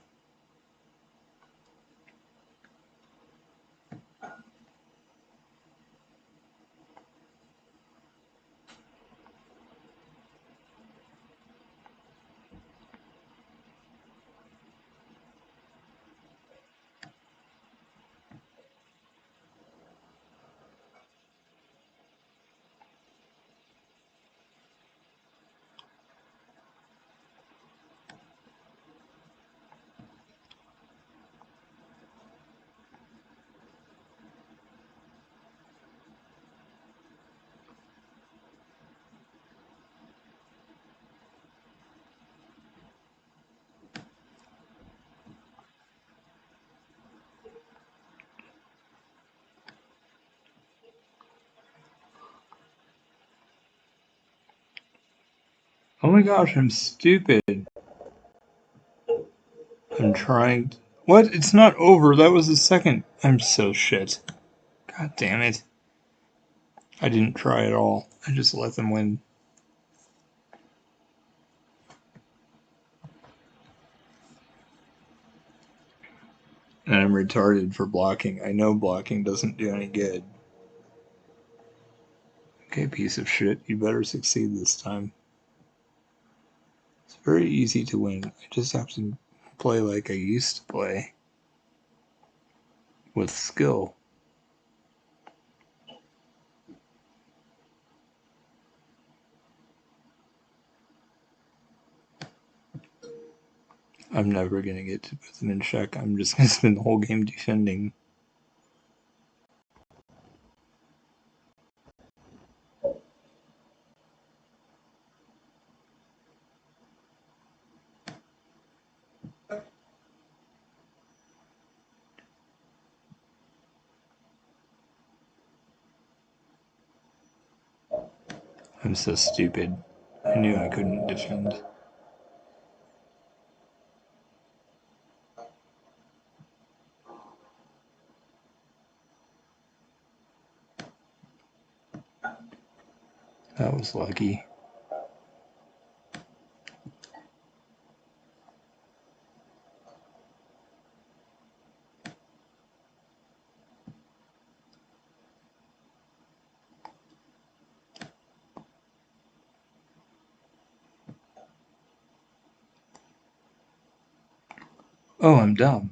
Oh my gosh, I'm stupid. I'm trying. What? It's not over. That was the second. I'm so shit. God damn it. I didn't try at all. I just let them win. And I'm I'm retarded for blocking. I know blocking doesn't do any good. Okay, piece of shit, you better succeed this time. It's very easy to win. I just have to play like I used to play. With skill. I'm never gonna get to put them in check. I'm just gonna spend the whole game defending. I'm so stupid. I knew I couldn't defend. That was lucky. Oh, I'm dumb.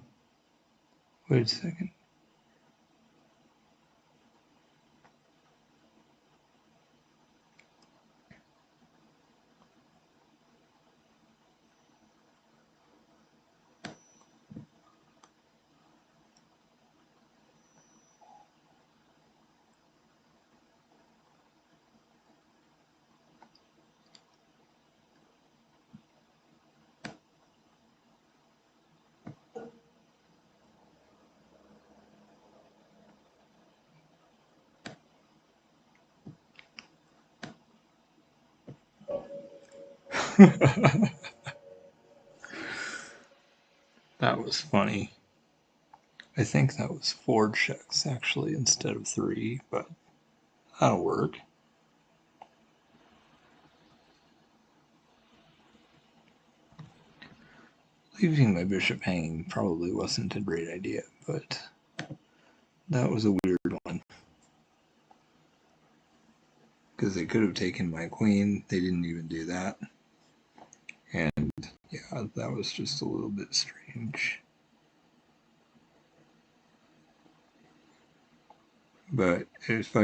Wait a second. That was funny. I think that was 4 checks actually instead of 3, but that'll work. Leaving my bishop hanging probably wasn't a great idea, but that was a weird one. Because they could have taken my queen, they didn't even do that. And yeah, that was just a little bit strange. But if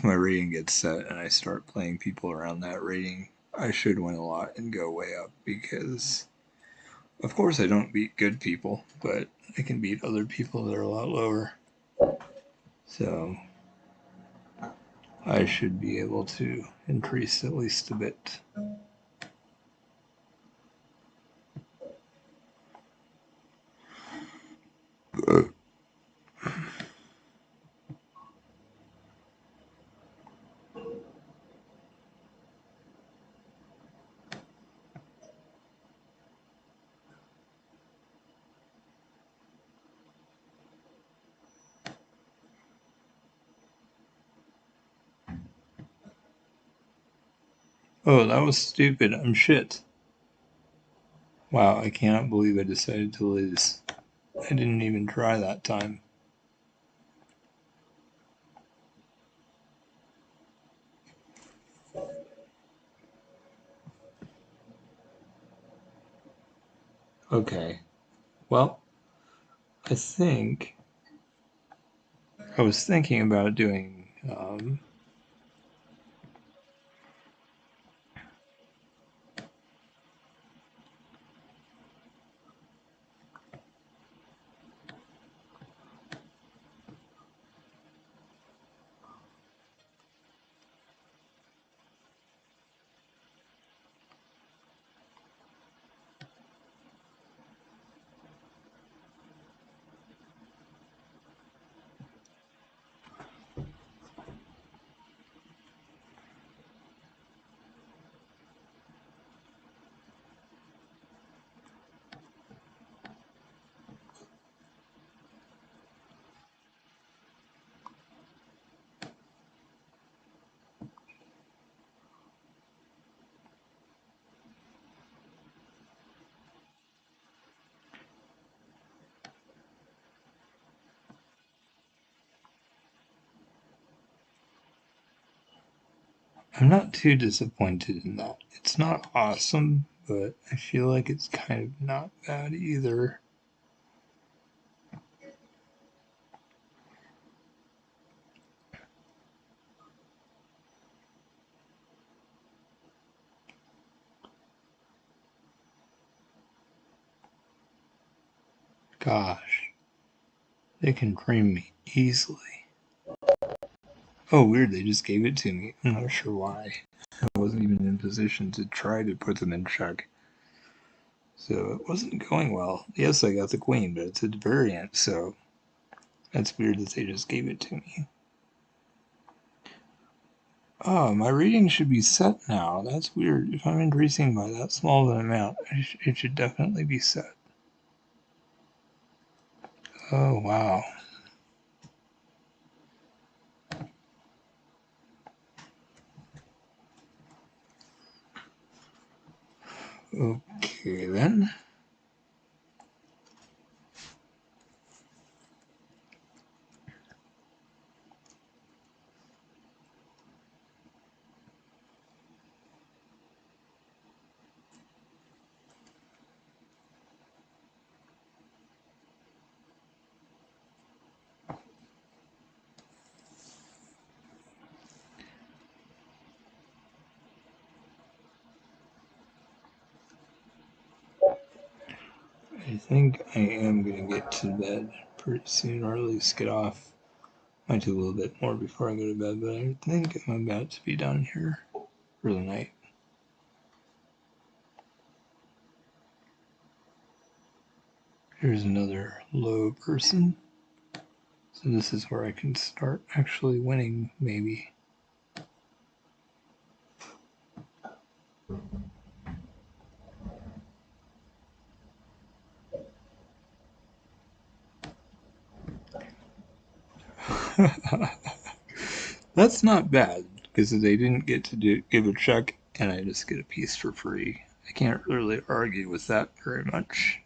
my rating gets set and I start playing people around that rating, I should win a lot and go way up, because of course I don't beat good people, but I can beat other people that are a lot lower. So I should be able to increase at least a bit. Oh, that was stupid. I'm shit. Wow, I cannot believe I decided to lose. I didn't even try that time. Okay. Well, I think I was thinking about doing I'm not too disappointed in that. It's not awesome, but I feel like it's kind of not bad either. Gosh, they can cream me easily. Oh, weird, they just gave it to me. I'm not sure why. I wasn't even in position to try to put them in check. So it wasn't going well. Yes, I got the queen, but it's a variant, so that's weird that they just gave it to me. Oh, my reading should be set now. That's weird. If I'm increasing by that small of an amount, it should definitely be set. Oh, wow. Okay, then. I think I am going to get to bed pretty soon, or at least get off. Might do a little bit more before I go to bed, but I think I'm about to be done here for the night. Here's another low person. So this is where I can start actually winning, maybe. That's not bad, because they didn't get to give a check, and I just get a piece for free. I can't really argue with that very much.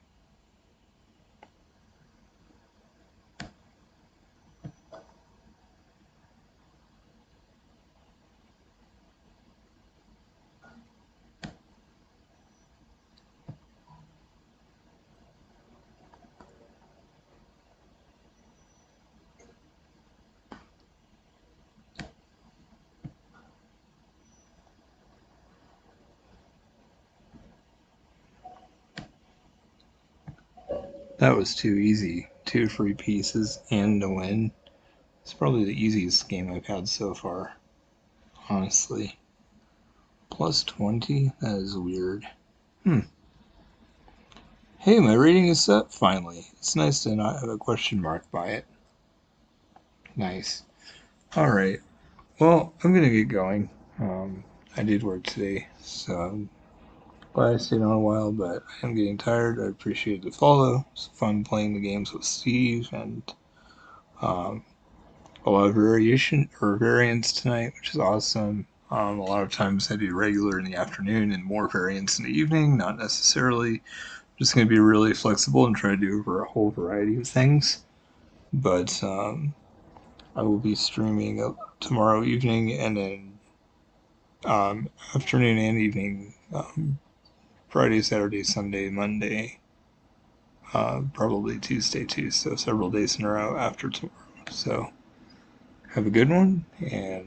That was too easy. 2 free pieces and a win. It's probably the easiest game I've had so far, honestly. Plus 20? That is weird. Hey, my rating is set finally. It's nice to not have a question mark by it. Nice. Alright. Well, I'm gonna get going. I did work today, so I'm glad I stayed on a while, but I am getting tired. I appreciate the follow. It's fun playing the games with Steve, and um, a lot of variation or variance tonight, which is awesome. A lot of times I do regular in the afternoon and more variance in the evening, not necessarily. I'm just going to be really flexible and try to do over a whole variety of things. But I will be streaming tomorrow evening and then afternoon and evening, Friday, Saturday, Sunday, Monday, probably Tuesday too. So several days in a row after tomorrow. So have a good one, and